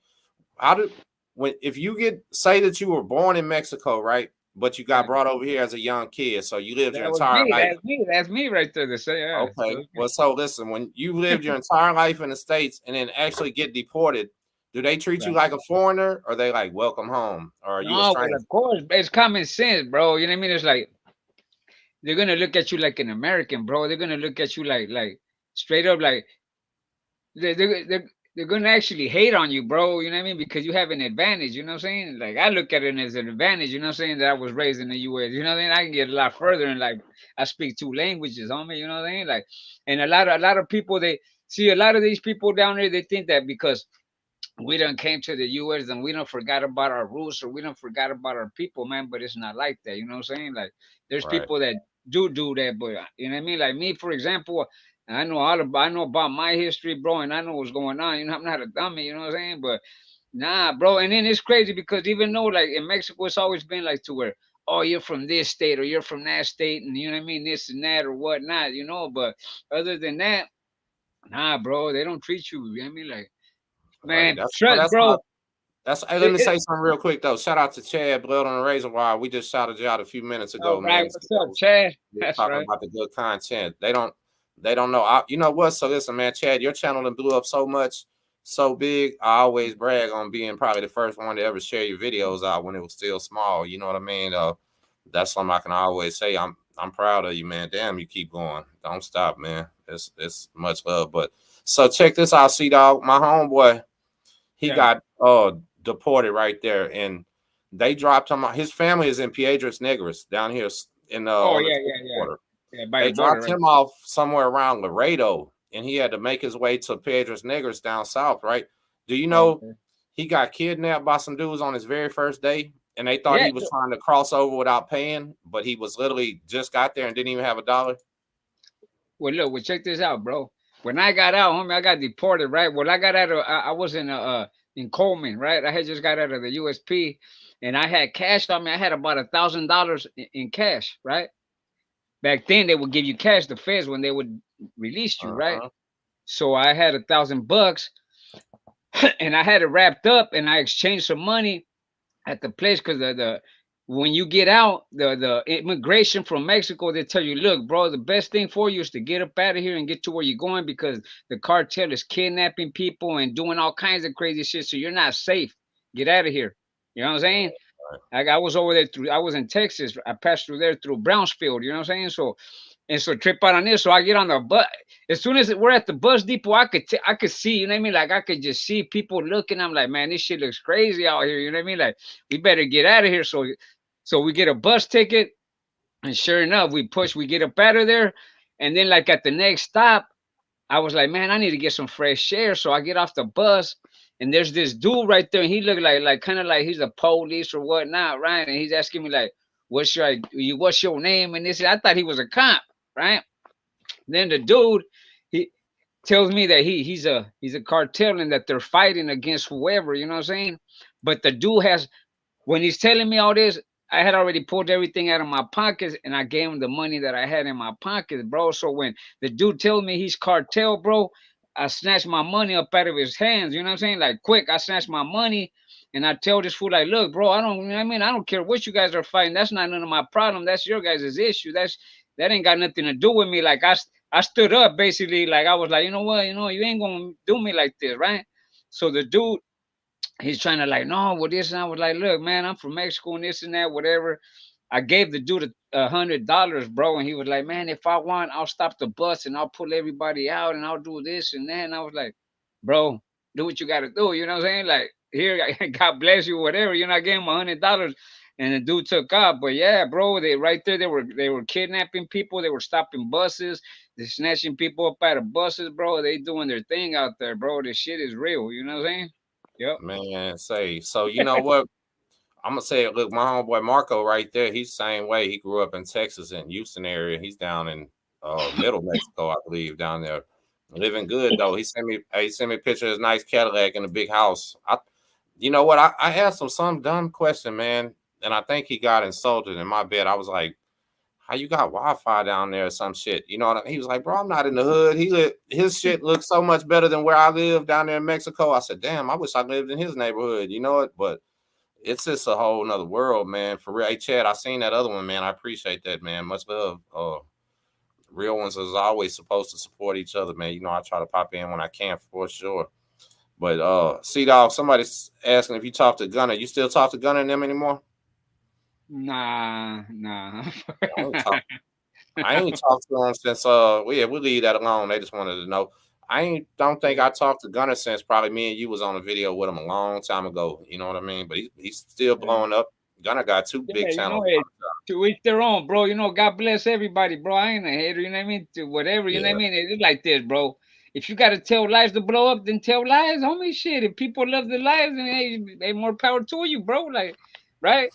How did when if you get say that you were born in Mexico, right? But you got Right. brought over here as a young kid, so you lived your That was entire me. life. That's me. That's me right there to say, yeah. Okay. Well, so listen, when you lived your entire life in the States and then actually get deported, do they treat you Right. like a foreigner or they like welcome home? Or are you a No, well, stranger? of course, it's common sense, bro. You know what I mean? It's like they're gonna look at you like an American, bro. They're gonna look at you like straight up like they they're gonna actually hate on you, bro. You know what I mean? Because you have an advantage. You know what I'm saying? Like I look at it as an advantage. You know what I'm saying? That I was raised in the U.S. You know what I mean? I can get a lot further, and like I speak two languages, homie. You know what I mean? Like, and a lot of people, they see a lot of these people down there. They think that because we done came to the U.S. and we don't forgot about our roots or we don't forgot about our people, man. But it's not like that. You know what I'm saying? Like there's Right, people that do that, but you know what I mean? Like me, for example, I know about my history, bro, and I know what's going on. You know, I'm not a dummy. You know what I'm saying? But nah, bro. And then it's crazy because even though like in Mexico, it's always been like to where, oh, you're from this state or you're from that state, and you know what I mean, this and that or whatnot. You know, but other than that, nah, bro, they don't treat you. You know what I mean? Like, right. man, That's well, trust, that's bro. how. That's hey, let It, me it, say something real quick though. Shout out to Chad Blood on the Razor Wire. We just shouted you out a few minutes all ago, right, man. what's up, Chad? We're That's talking right. about the good content. They don't know. You know what? So listen, man, Chad, your channel done blew up so much, so big. I always brag on being probably the first one to ever share your videos out when it was still small. You know what I mean? That's something I can always say. I'm proud of you, man. Damn, you keep going. Don't stop, man. It's much love. But so check this out, C-Dogg. My homeboy, he Yeah. got deported right there, and they dropped him. His family is in Piedras Negras down here in Oh on the yeah, Texas yeah, yeah. border. Yeah, by the They border, dropped right? him off somewhere around Laredo, and he had to make his way to Piedras Negras down south, right? Do you know Okay. he got kidnapped by some dudes on his very first day, and they thought Yeah. he was trying to cross over without paying, but he was literally just got there and didn't even have a dollar? Well, look, well, check this out, bro. When I got out, homie, I got deported, right? Well, I got out of, I was in Coleman, right? I had just got out of the USP, and I had cash on me. I had about $1,000 in cash, right? Back then, they would give you cash, the feds, when they would release you, right? Uh-huh. So I had $1,000, and I had it wrapped up, and I exchanged some money at the place because the when you get out, the immigration from Mexico, they tell you, look, bro, the best thing for you is to get up out of here and get to where you're going because the cartel is kidnapping people and doing all kinds of crazy shit. So you're not safe. Get out of here. You know what I'm saying? Right. Like I was over there through. I was in Texas. I passed through there through Brownsfield. You know what I'm saying? So and so trip out on this. So I get on the bus. As soon as we're at the bus depot, I could see. You know what I mean? Like I could just see people looking. I'm like, man, this shit looks crazy out here. You know what I mean? Like we better get out of here. So we get a bus ticket, and sure enough, we push. We get up out of there, and then like at the next stop, I was like, man, I need to get some fresh air. So I get off the bus, and there's this dude right there, and he looked like kind of like he's a police or whatnot, right? And he's asking me like, what's your name? And this, I thought he was a cop, right? Then the dude, he tells me that he's a cartel and that they're fighting against whoever, you know what I'm saying? But the dude has when he's telling me all this, I had already pulled everything out of my pockets and I gave him the money that I had in my pockets, bro. So when the dude tells me he's cartel, bro, I snatched my money up out of his hands. You know what I'm saying? Like quick, I snatched my money and I tell this fool, like, look, bro, I don't, you know what I mean? I don't care what you guys are fighting. That's not none of my problem. That's your guys' issue. That ain't got nothing to do with me. Like I stood up basically, like I was like, you know what, you ain't gonna do me like this, right? So the dude he's trying to like, no, well, this and I was like, look, man, I'm from Mexico and this and that, whatever. I gave the dude $100, bro, and he was like, man, if I want, I'll stop the bus and I'll pull everybody out and I'll do this and that. And I was like, bro, do what you got to do. You know what I'm saying? Like, here, God bless you, whatever. You know, I gave him $100, and the dude took off. But yeah, bro, they right there, they were kidnapping people, they were stopping buses, they're snatching people up out of buses, bro. They doing their thing out there, bro. This shit is real. You know what I'm saying? Yep. Man, say so. You know what? I'm gonna say it. Look, my homeboy Marco right there. He's the same way. He grew up in Texas in Houston area. He's down in Middle Mexico, I believe, down there, living good though. He sent me a picture of his nice Cadillac and a big house. You know what? I asked him some dumb question, man, and I think he got insulted. In my bed, I was like, "How you got Wi-Fi down there or some shit?" You know what I mean? He was like, "Bro, I'm not in the hood." His shit looks so much better than where I live down there in Mexico. I said, "Damn, I wish I lived in his neighborhood." You know it, but it's just a whole nother world, man. For real. Hey, Chad, I seen that other one, man. I appreciate that, man. Much love. Real ones is always supposed to support each other, man. You know, I try to pop in when I can for sure. But C-Dogg, somebody's asking if you talk to Gunner. You still talk to Gunner and them anymore? Nah, nah. I ain't talk I ain't talked to them since yeah, we'll leave that alone. They just wanted to know. I ain't don't think Yeah, I talked to Gunner since probably me and you was on a video with him a long time ago. You know what I mean? But he's still yeah. blowing up. Gunner got two Yeah, big you know channels. it. To each their own, bro. You know, God bless everybody, bro. I ain't a hater. You know what I mean? To whatever, you know what I Yeah, mean? It's like this, bro. If you gotta tell lies to blow up, then tell lies, homie. Shit, if people love the lies, then hey, more power to you, bro. Like, right?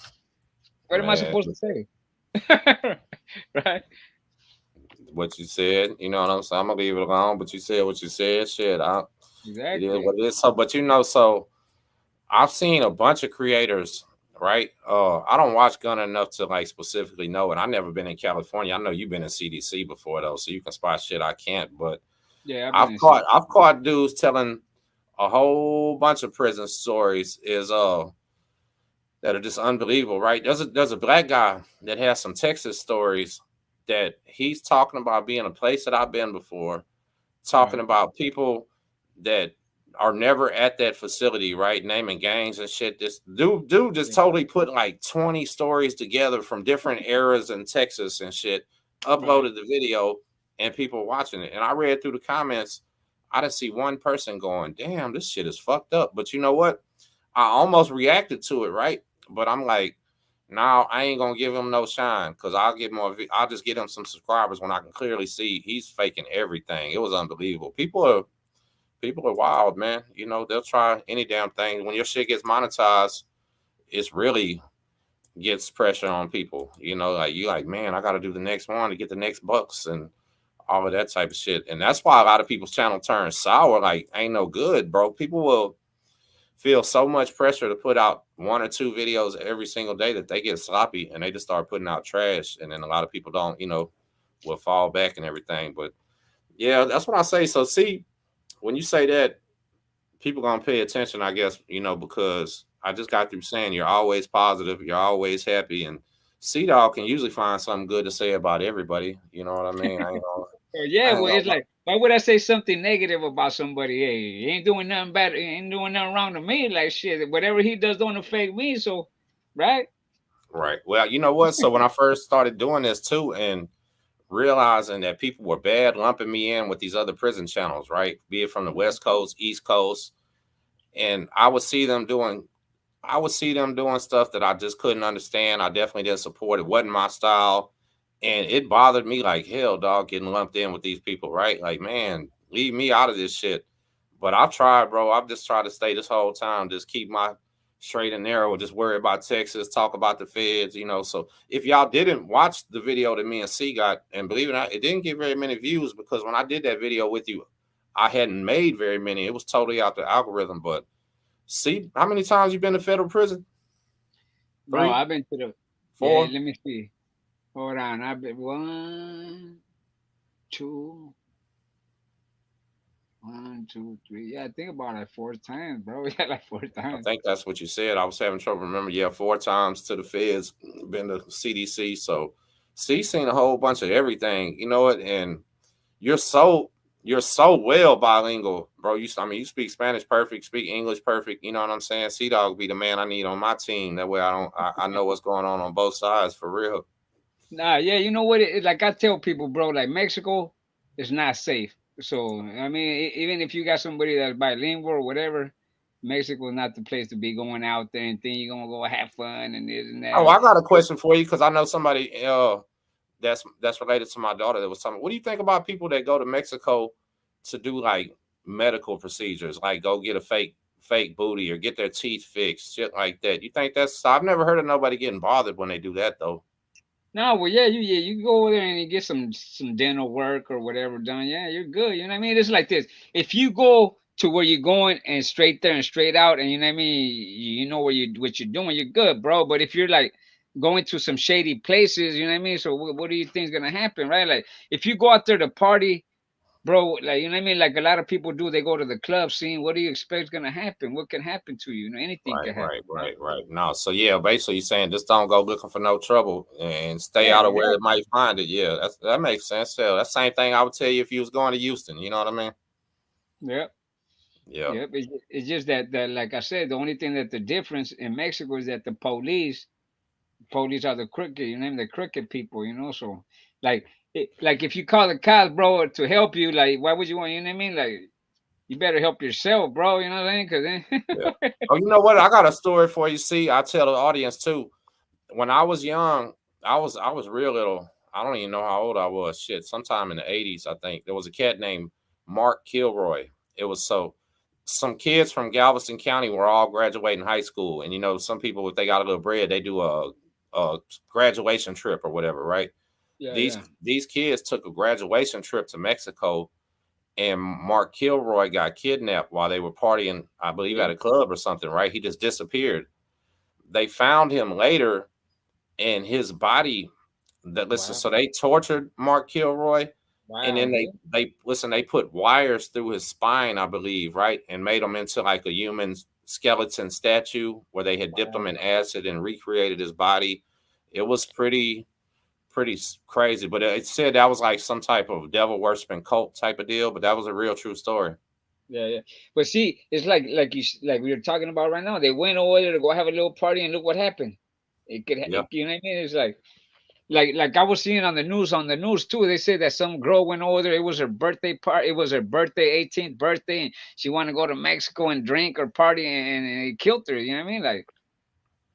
What am I man. supposed to say? Right? What you said, you know what I'm saying? I'm gonna leave it alone. But you said what you said. Shit, it is Exactly. what it is. So, but so I've seen a bunch of creators, right? I don't watch Gunna enough to like specifically know it. I never been in California. I know you've been in CDC before though, so you can spot shit I can't. But Yeah, I've been in I've CDC. caught dudes telling a whole bunch of prison stories that are just unbelievable, right? There's a black guy that has some Texas stories that he's talking about being a place that I've been before, talking Right, about people that are never at that facility, right? Naming gangs and shit. This dude just yeah, totally put like 20 stories together from different eras in Texas and shit, right. uploaded the video, and people watching it. And I read through the comments, I didn't see one person going, damn, this shit is fucked up. But you know what? I almost reacted to it, right? But I'm like, no, I ain't gonna give him no shine because I'll get more. I'll just get him some subscribers when I can clearly see he's faking everything. It was unbelievable. People are wild, man. You know they'll try any damn thing. When your shit gets monetized, it's really gets pressure on people. You know, like you like, man, I got to do the next one to get the next bucks and all of that type of shit. And that's why a lot of people's channel turns sour. Like, ain't no good, bro. People will feel so much pressure to put out one or two videos every single day that they get sloppy and they just start putting out trash. And then a lot of people don't, will fall back and everything. But yeah, that's what I say. So see, when you say that, people gonna pay attention, I guess, because I just got through saying you're always positive, you're always happy, and C-Dog can usually find something good to say about everybody. You know what I mean? So yeah, I ain't well, it's gonna. like, why would I say something negative about somebody? Hey, he ain't doing nothing bad, he ain't doing nothing wrong to me. Like shit, whatever he does don't affect me. So, right? Right. Well, you know what? So when I first started doing this too, and realizing that people were bad lumping me in with these other prison channels, right? Be it from the Okay. West Coast, East Coast, and I would see them doing stuff that I just couldn't understand. I definitely didn't support. It wasn't my style. And it bothered me like hell, dog, getting lumped in with these people, right? Like, man, leave me out of this shit. But I've tried, bro. I've just tried to stay this whole time, just keep my straight and narrow, just worry about Texas, talk about the feds. So if y'all didn't watch the video that me and C got, and believe it or not, it didn't get very many views because when I did that video with you, I hadn't made very many. It was totally out the algorithm. But see, how many times you been to federal prison? Bro, Three, I've been to the. Yeah, four? let me see. Hold on, I've been two, one, two, three. Yeah, I think about like 4 times, bro. Yeah, like four I times. think that's what you said. I was having trouble remember. Yeah, four times to the feds, been to CDC. So C seen a whole bunch of everything. You know it, and you're so you're so well bilingual, bro. You speak Spanish perfect, speak English perfect. You know what I'm saying? C-Dog be the man I need on my team. That way I know what's going on both sides for real. Nah, yeah, you know what? Like I tell people, bro, like Mexico is not safe. So I mean, even if you got somebody that's bilingual or whatever, Mexico is not the place to be going out there and think you're gonna go have fun and this and Oh, that. I got a question for you because I know somebody that's related to my daughter that was telling me. What do you think about people that go to Mexico to do like medical procedures, like go get a fake booty or get their teeth fixed, shit like that? You think that's? I've never heard of nobody getting bothered when they do that though. No, well, yeah, you go over there and you get some dental work or whatever done. Yeah, you're good. You know what I mean? It's like this. If you go to where you're going and straight there and straight out, and you know what I mean, you know what you're doing, you're good, bro. But if you're like going to some shady places, you know what I mean. So what do you think's gonna happen, right? Like if you go out there to party, bro, like you know what I mean. Like a lot of people do, they go to the club scene. What do you expect's gonna happen? What can happen to you? You know, anything Right, can right, happen, right? right, right. No, so yeah, basically you're saying just don't go looking for no trouble and stay Yeah, out of where it exactly. might find it. Yeah, that makes sense. Hell, that's the same thing I would tell you if you was going to Houston. You know what I mean? Yeah. Yeah. Yep, it's just that like I said, the only thing that the difference in Mexico is that the police are the crooked, you know, the crooked people, you know. So like like if you call the cops, bro, to help you, like why would you want? You know what I mean? Like you better help yourself, bro. You know what I mean? Because Yeah. Oh, you know what? I got a story for you. See, I tell the audience too. When I was young, I was real little. I don't even know how old I was. Shit, sometime in the '80s, I think there was a cat named Mark Kilroy. It was so some kids from Galveston County were all graduating high school, and you know, some people if they got a little bread, they do a graduation trip or whatever, right? yeah, These yeah, these kids took a graduation trip to Mexico, and Mark Kilroy got kidnapped while they were partying, I believe, at yeah. a club or something, right? He just disappeared. They found him later, and his body that listen, Wow, so they tortured Mark Kilroy, and wow, then dude. they listen, they put wires through his spine, I believe, right, and made him into like a human skeleton statue where they had dipped him Wow. in acid and recreated his body. It was pretty crazy, but it said that was like some type of devil worshiping cult type of deal, but that was a real true story. Yeah, yeah. But see, it's like like we were talking about right now. They went over there to go have a little party, and look what happened. Yeah, You know what I mean? It's like I was seeing on the news too. They said that some girl went over there. It was her birthday party. It was her birthday, 18th birthday, and she wanted to go to Mexico and drink or party, and it killed her. You know what I mean? Like,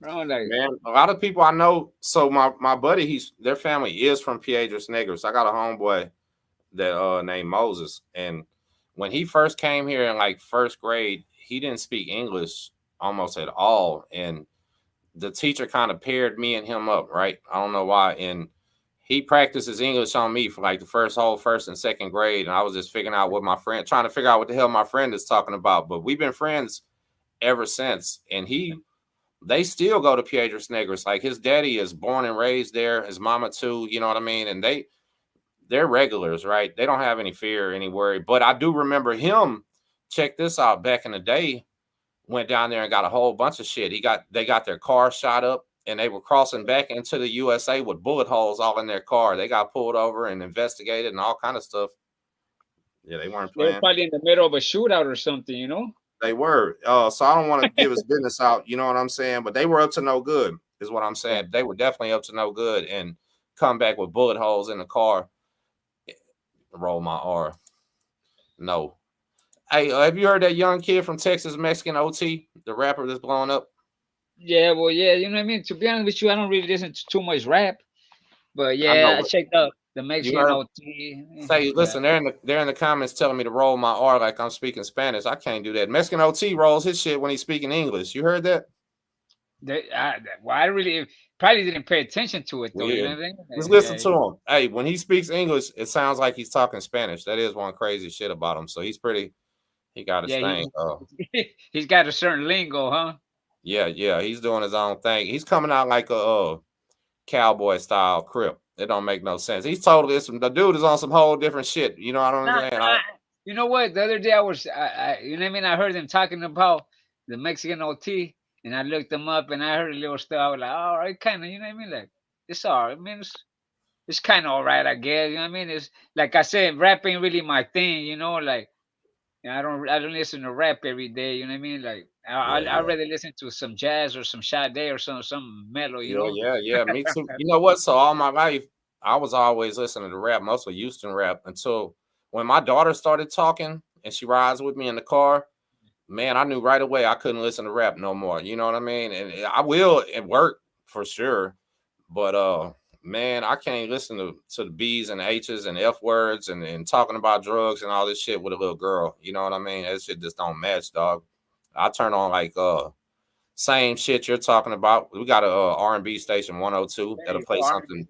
bro, like, man, a lot of people I know. So my buddy, he's their family is from Piedras Negras. I got a homeboy that named Moses, and when he first came here in like first grade, he didn't speak English almost at all, and the teacher kind of paired me and him up, right? I don't know why, and he practices English on me for like the whole first and second grade, and I was just figuring out what my friend, trying to figure out what the hell my friend is talking about, but we've been friends ever since, and they still go to Piedras Negras. Like his daddy is born and raised there, his mama too. You know what I mean? And they're regulars, right? They don't have any fear, any worry. But I do remember him. Check this out. Back in the day, went down there and got a whole bunch of shit. They got their car shot up, and they were crossing back into the USA with bullet holes all in their car. They got pulled over and investigated and all kind of stuff. Yeah, they weren't they were playing. probably in the middle of a shootout or something. You know? They were. So I don't want to give his business out. You know what I'm saying? But they were up to no good, is what I'm Yeah. saying. They were definitely up to no good and come back with bullet holes in the car. Roll my R. No. Hey, have you heard that young kid from Texas, Mexican OT, the rapper that's blowing up? Yeah. Well, yeah. You know what I mean? To be honest with you, I don't really listen to too much rap. But I know, yeah, I but checked out the you Mexican heard him OT. say, Yeah. listen, they're in the comments telling me to roll my R like I'm speaking Spanish. I can't do that. Mexican OT rolls his shit when he's speaking English. You heard that? Well, I really probably didn't pay attention to it though. You know Weird. what I mean? Just listen Yeah, to him. Hey, when he speaks English, it sounds like he's talking Spanish. That is one crazy shit about him. So he got his yeah. thing. He's got a certain lingo, huh? Yeah, he's doing his own thing. He's coming out like a cowboy style crip. It don't make no sense. He's totally the dude is on some whole different shit. You know what I'm Nah, saying? nah. You know what? The other day you know what I mean? I heard them talking about the Mexican OT, and I looked them up, and I heard a little stuff. I was like, all right, kind of, you know what I mean? Like, it's all right. I mean, it's kind of all right, I guess. You know what I mean? It's like I said, rap ain't really my thing. You know, like I don't listen to rap every day. You know what I mean? Like Yeah, I'd yeah. rather listen to some jazz or some Sade or some mellow. You Yeah, know? yeah, yeah. Me too. You know what? So all my life, I was always listening to rap, mostly Houston rap, until when my daughter started talking and she rides with me in the car. Man, I knew right away I couldn't listen to rap no more. You know what I mean? And I will at work for sure, but man, I can't listen to the B's and H's and F words and talking about drugs and all this shit with a little girl. You know what I mean? That shit just don't match, dog. I turn on like same shit you're talking about. We got a R&B station 102 There that'll you go. play R&B. something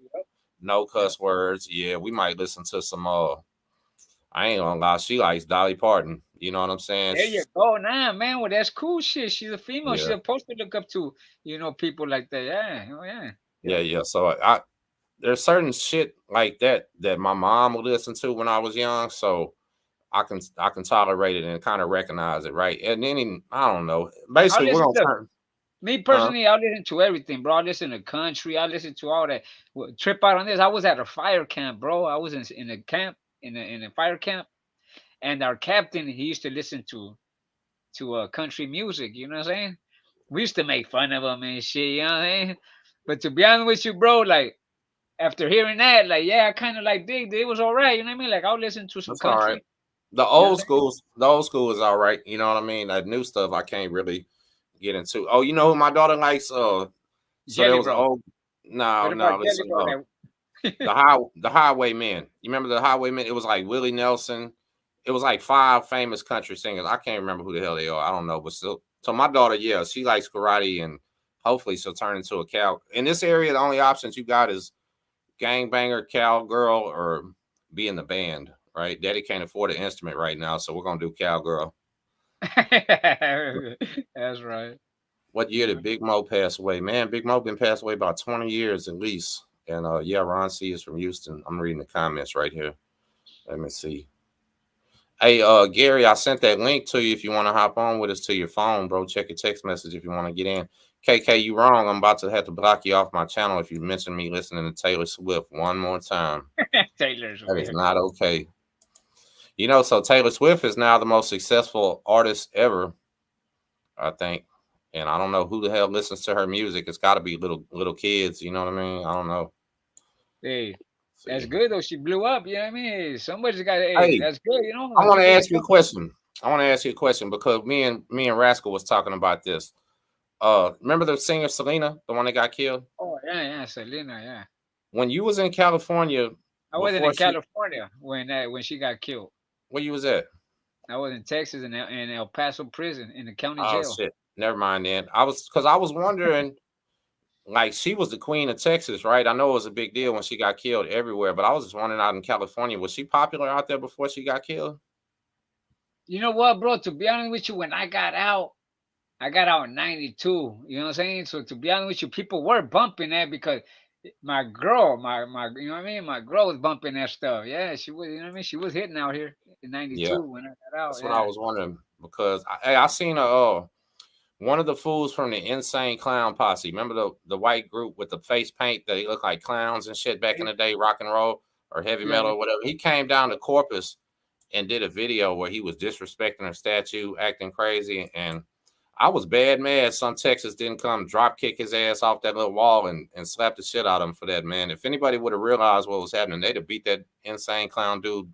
no Yep. cuss words. Yeah, we might listen to some I ain't gonna lie, she likes Dolly Parton. You know what I'm saying? There you go. Nah, man. Well, that's cool shit. She's a female. She's Yeah, supposed to look up to, people like that. Yeah. Oh, yeah. yeah, Yep. yeah. So there's certain shit like that my mom would listen to when I was young. So I can tolerate it and kind of recognize it, right? And then I don't know. I Basically, we're listen. gonna Look, turn. me Huh? personally, I listen to everything, bro. I listen to country. I listen to all that. Trip out on this. I was at a fire camp, bro. I was in a camp in a fire camp, and our captain he used to listen to country music. You know what I'm saying? We used to make fun of him and shit. You know what I'm saying? But to be honest with you, bro, like. after hearing that, like, yeah, I kind of like dig. It was all right. You know what I mean? Like, I'll listen to some That's all right. country. The You know what old I'm saying? schools, the old school is all right. You know what I mean? That new stuff I can't really get into. Oh, you know who my daughter likes? So there Jelly was an Bro. old no, What about no, Jelly listen, Bro? the Highwaymen. You remember the Highwaymen? It was like Willie Nelson. It was like five famous country singers. I can't remember who the hell they are. I don't know, but still. So my daughter, yeah, she likes karate, and hopefully she'll turn into a cow. In this area, the only options you got is gangbanger, cowgirl, or be in the band. Right? Daddy can't afford an instrument right now, so we're gonna do cowgirl. That's right. What year did Big Mo pass away? Man, Big Mo been passed away about 20 years at least. And yeah, Ron C is from Houston. I'm reading the comments right here. Let me see. Hey, Gary, I sent that link to you if you want to hop on with us to your phone, bro. Check your text message if you want to get in. KK, you wrong. I'm about to have to block you off my channel if you mention me listening to Taylor Swift one more time. Taylor That is Swift. not okay. You know, so Taylor Swift is now the most successful artist ever, I think. And I don't know who the hell listens to her music. It's got to be little kids. You know what I mean? I don't know. Hey, that's See, good though. She blew up. You know what I mean? Hey, somebody's got. Hey, hey, that's good. You know, I when want to people ask make you a up. question. I want to ask you a question because me and Rascal was talking about this. Remember the singer Selena, the one that got killed? Oh yeah, yeah, Selena. Yeah, When you was in California I wasn't before in she, California when she got killed. where you was at? I was in Texas in El Paso prison in the county Oh jail. shit, never mind then. I was wondering, like she was the queen of Texas, right? I know it was a big deal when she got killed everywhere, but I was just wondering out in California, was she popular out there before she got killed? You know what, bro? To be honest with you, when I got out in '92. You know what I'm saying? So to be honest with you, people were bumping that because my girl, my, you know what I mean? My girl was bumping that stuff. Yeah, she was. You know what I mean? She was hitting out here in Yeah, '92 when I got out. that's what I Yeah. was wondering because I seen a one of the fools from the Insane Clown Posse. Remember the white group with the face paint that they look like clowns and shit back in the day, rock and roll or heavy Yeah. metal or whatever. He came down to Corpus and did a video where he was disrespecting her statue, acting crazy, and I was bad mad. Some Texas didn't come drop kick his ass off that little wall and slap the shit out of him for that, man. If anybody would have realized what was happening, they'd have beat that insane clown dude.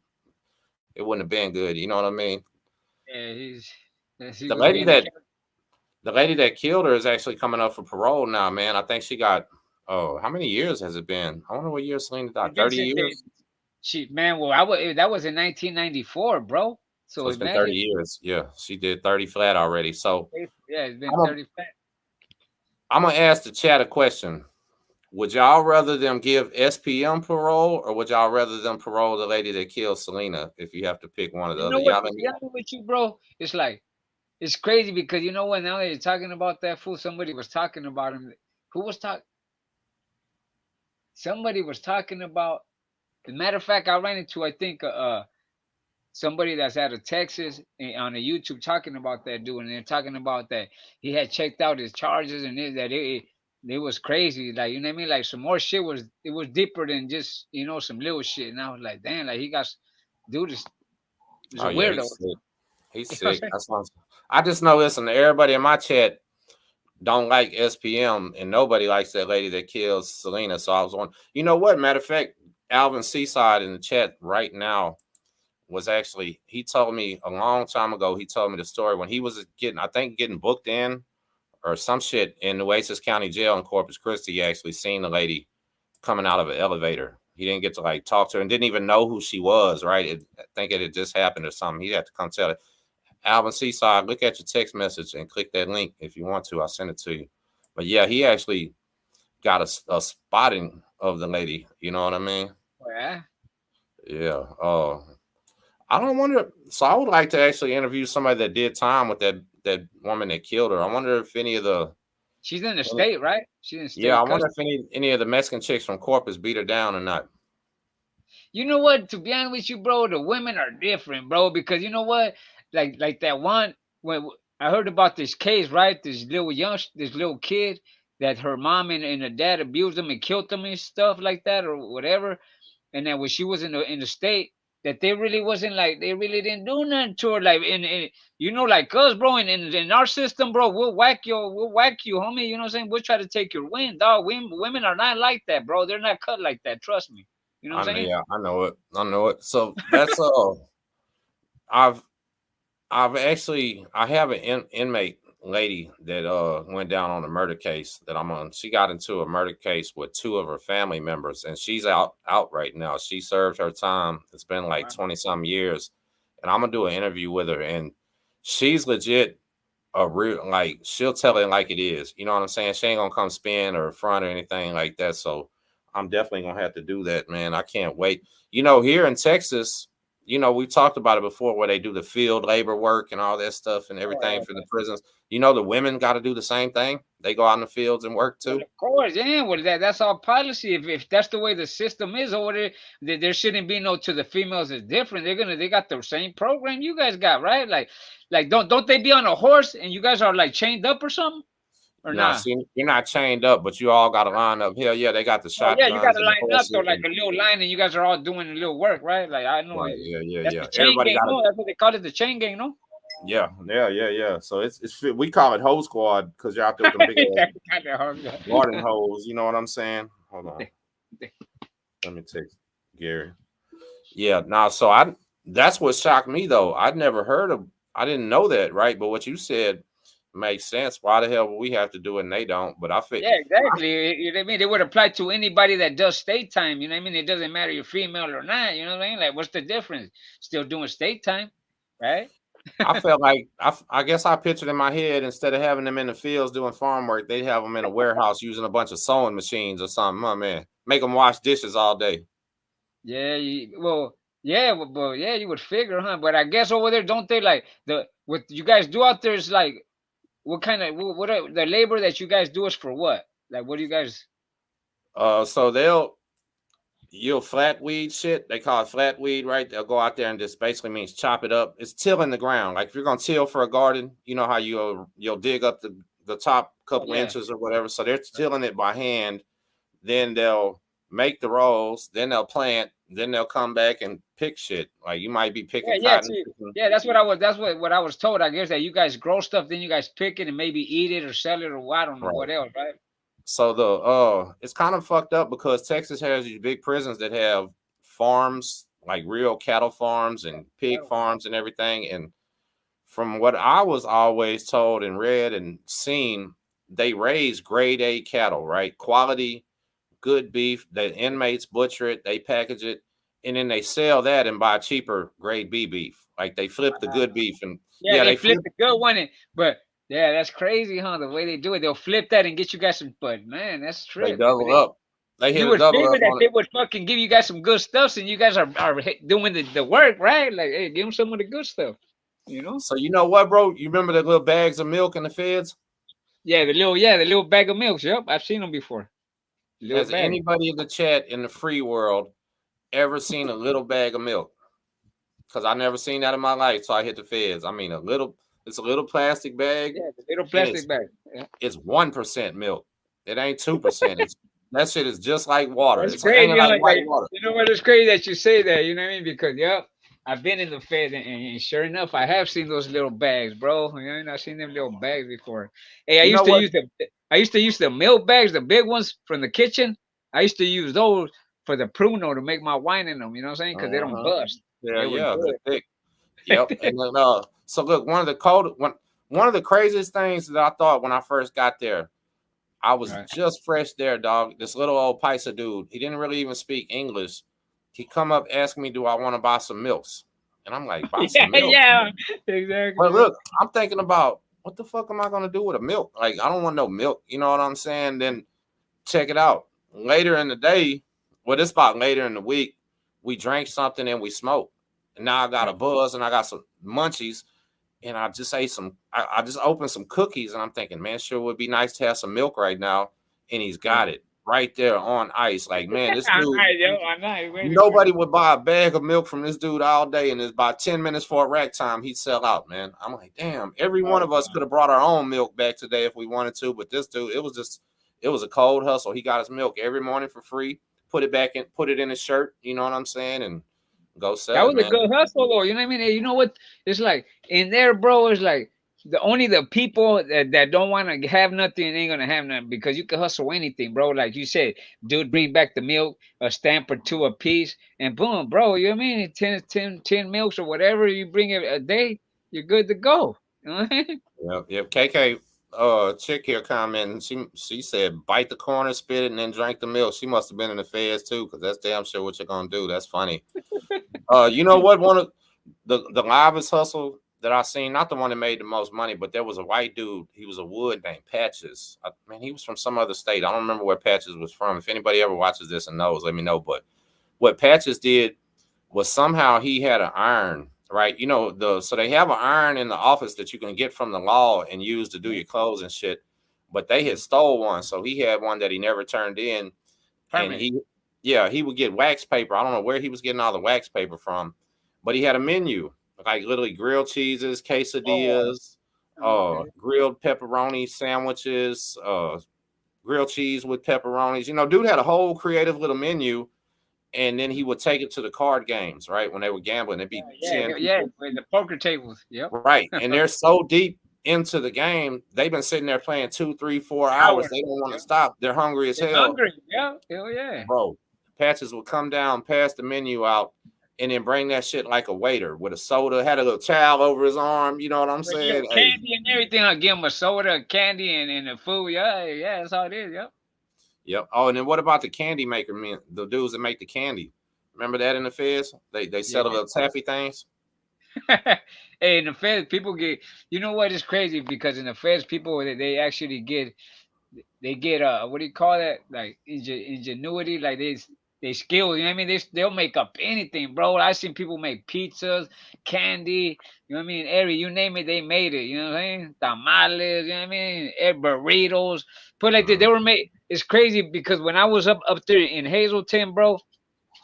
It wouldn't have been good. You know what I mean? Yeah, he The was lady being a that character. the lady that killed her is actually coming up for parole now, man. I think she got how many years has it been? I wonder what year Selena died. It's been 30 since years? she man. Well, that was in 1994, bro. So So it's been 30 imagine. years. Yeah, she did 30 flat already. So Yeah, it's been I'm gonna 30 flat. I'm gonna ask the chat a question. Would y'all rather them give SPM parole or would y'all rather them parole the lady that killed Selena if you have to pick one or the You other? know what? Y'all To let be me honest with you, bro, it's like it's crazy because you know what? Now that you're talking about that fool, somebody was talking about him. Who was talking? Somebody was talking about. As a matter of fact, I ran into I think somebody that's out of Texas on a YouTube talking about that dude, and they're talking about that he had checked out his charges and it was crazy. Like you know what I mean? Like some more shit was it was deeper than just some little shit. And I was like, damn, like he got dude is a Oh yeah, weirdo. he's sick. He's You know what I'm sick. saying? That's what I just know listen, everybody in my chat don't like SPM, and nobody likes that lady that kills Selena. So I was on. You know what? Matter of fact, Alvin Seaside in the chat right now was actually he told me a long time ago. He told me the story when he was getting, I think, getting booked in or some shit in Nueces County Jail in Corpus Christi. He actually seen the lady coming out of an elevator. He didn't get to like talk to her and didn't even know who she was. Right? I think it had just happened or something. He had to come tell it. Alvin Seaside, look at your text message and click that link if you want to. I'll send it to you. But yeah, he actually got a spotting of the lady. You know what I mean? Yeah, Yeah. I don't wonder. So I would like to actually interview somebody that did time with that woman that killed her. I wonder if any of the she's in the any, state, right? She's in yeah, I state wonder custody. if any of the Mexican chicks from Corpus beat her down or not. You know what? To be honest with you, bro, the women are different, bro. Because you know what? Like that one when I heard about this case, right? This little kid that her mom and her dad abused him and killed him and stuff like that or whatever. And then when she was in the state, that they really wasn't like they really didn't do nothing to her. Like in you know, like us, bro, in our system, bro, we'll whack you, homie. You know what I'm saying? We'll try to take your win, dog. Women are not like that, bro. They're not cut like that. Trust me. You know what I I'm know, saying? yeah, I know it. I know it. So that's I've I've actually I have an inmate lady that went down on a murder case that I'm on. She got into a murder case with two of her family members, and she's out right now. She served her time. It's been like Wow. 20 some years, and I'm gonna do an interview with her, and she's legit a real, like, she'll tell it like it is. You know what I'm saying? She ain't gonna come spin or front or anything like that. So I'm definitely gonna have to do that, man. I can't wait. Here in Texas, we've talked about it before where they do the field labor work and all that stuff and Oh, everything yeah. for the prisons. The women got to do the same thing. They go out in the fields and work Well, too. of course, yeah. Well, that's our policy. If that's the way the system is over there, there shouldn't be no to the females is different. They got the same program you guys got, right? Like don't they be on a horse and you guys are like chained up or something or Now, not? see, you're not chained up, but you all got to line up. Hell yeah, they got the Oh yeah, you got shotguns to and the line up though, horses like and a little line, and you guys are all doing a little work, right? Like I know right, yeah, yeah, that's yeah. the chain Everybody gang. got to. No, that's what they call it, the chain gang. No. Yeah, yeah, yeah, yeah. So we call it hose squad because you're out there with them big ass That's kinda garden hard. hose. You know what I'm saying? Hold on, let me text Gary. Yeah, now so I that's what shocked me though. I didn't know that, right? But what you said makes sense. Why the hell would we have to do it and they don't? But I feel Yeah, exactly. You know what I mean? They would apply to anybody that does state time. You know what I mean? It doesn't matter you're female or not. You know what I mean? Like, what's the difference? Still doing state time, right? I felt like I guess I pictured in my head instead of having them in the fields doing farm work, they'd have them in a warehouse using a bunch of sewing machines or something. Oh man, make them wash dishes all day. Yeah. Yeah, you would figure, huh? But I guess over there, don't they like what you guys do out there is like what kind of what are, the labor that you guys do is for what? Like, what do you guys? So you'll flat weed shit. They call it flat weed, right? They'll go out there and just basically means chop it up. It's tilling the ground. Like if you're gonna till for a garden, you know how you'll dig up the top Oh couple yeah. inches or whatever. So they're tilling it by hand. Then they'll make the rows. Then they'll plant. Then they'll come back and pick shit. Like you might be Yeah, picking yeah, cotton. see, yeah, that's what I was. That's what I was told. I guess that you guys grow stuff, then you guys pick it and maybe eat it or sell it or I don't know Right. what else, right? So it's kind of fucked up because Texas has these big prisons that have farms, like real cattle farms and pig Cattle farm. farms and everything. And from what I was always told and read and seen, they raise grade A cattle, right? Quality, good beef. The inmates butcher it, they package it, and then they sell that and buy cheaper grade B beef. Like they flip the good Wow. beef and Yeah, yeah, they they flip flip, the good one, but yeah, that's crazy, huh? The way they do it, they'll flip that and get you guys some. But man, that's they trip. double up. They You hit a would double figure up that on they it. would fucking give you guys some good stuff, and you guys are doing the work, right? Like, hey, give them some of the good stuff, you know? So you know what, bro? You remember the little bags of milk in the feds? Yeah, the little bag of milks. Yep, I've seen them before. Little Has bag. anybody in the chat in the free world ever seen a little bag of milk? Because I never seen that in my life, so I hit the feds. I mean, it's a little plastic bag, Yeah, the little and plastic bag. Yeah. it's 1% milk. It ain't 2%. It's that shit is just like water. That's It's like ain't it crazy, like huh? white Like, water. you know what? It's crazy that you say that. You know what I mean? Because yep, I've been in the Fed, and sure enough, I have seen those little bags, bro. You know, I've seen them little bags before. Hey, You know what? I used to use the milk bags, the big ones from the kitchen. I used to use those for the pruno to make my wine in them. You know what I'm saying? Because they don't Uh-huh. bust. Yeah, They were yeah, they're good. thick. Yep. And then so look, one of the craziest things that I thought when I first got there, I was Right. just fresh there, dog. This little old Paisa dude, he didn't really even speak English. He come up asking me, do I want to buy some milks? And I'm like, buy Yeah, some milk? yeah, exactly. But Yeah. look, I'm thinking about what the fuck am I gonna do with a milk? Like, I don't want no milk. You know what I'm saying? Then check it out. Later in the day, well, this about later in the week, we drank something and we smoked. And now I got a buzz and I got some munchies. And I just ate I just opened some cookies and I'm thinking, man, sure would be nice to have some milk right now. And he's got Right. it right there on ice. Like, man, this I'm dude, not, yo, I'm not waiting for nobody it. would buy a bag of milk from this dude all day. And it's about 10 minutes for a rack time, he'd sell out, man. I'm like, damn, every one Oh, of us could have brought our own milk back today if we wanted to. But this dude, it was a cold hustle. He got his milk every morning for free, put it in his shirt, you know what I'm saying? And Go sell That it, was a man. good hustle, though. You know what I mean? And you know what? It's like in there, bro. It's like the people that don't want to have nothing ain't gonna have nothing because you can hustle anything, bro. Like you said, dude, bring back the milk, a stamp or two a piece, and boom, bro. You know what I mean? 10 milks or whatever you bring it a day, you're good to go. You know what I mean? Yep, yep. KK, chick here commenting. She said, bite the corner, spit it, and then drink the milk. She must have been in the feds too, because that's damn sure what you're gonna do. That's funny. You know what? One of the livest hustle that I seen, not the one that made the most money, but there was a white dude. He was a wood named Patches. Man, he was from some other state. I don't remember where Patches was from. If anybody ever watches this and knows, let me know. But what Patches did was somehow he had an iron, right? You know, so they have an iron in the office that you can get from the law and use to do your clothes and shit. But they had stole one, so he had one that he never turned in, and Permanent. he would get wax paper. I don't know where he was getting all the wax paper from, but he had a menu like literally grilled cheeses, Oh, quesadillas, okay. grilled pepperoni sandwiches, grilled cheese with pepperonis. You know, dude had a whole creative little menu, and then he would take it to the card games, right? When they were gambling, they'd be Yeah, seeing yeah. people, With the poker tables. Yep. right, and they're so deep into the game, they've been sitting there playing 2, 3, 4 hours. Hours. They don't want to Yep. stop. They're hungry as They're hell, hungry. Yeah. Hell yeah. bro. Patches would come down, pass the menu out, and then bring that shit like a waiter with a soda, had a little towel over his arm. You know what I'm With saying? little Hey, candy and everything. I'll give them a soda, candy, and the food. Yeah, yeah, that's how it is. Yep. yep. Oh, and then what about the candy maker men? The dudes that make the candy. Remember that in the feds? They sell the Yeah. little taffy things. Hey, in the feds, people get. You know what is crazy? Because in the feds, people they actually get they get what do you call that? Like ingenuity, like they skill. You know what I mean? They'll make up anything, bro. I seen people make pizzas, candy. You know what I mean? Every you name it, they made it. You know what I'm saying? Tamales. You know what I mean? Burritos. Put like this, they Mm, were made. It's crazy because when I was up there in Hazelton, bro,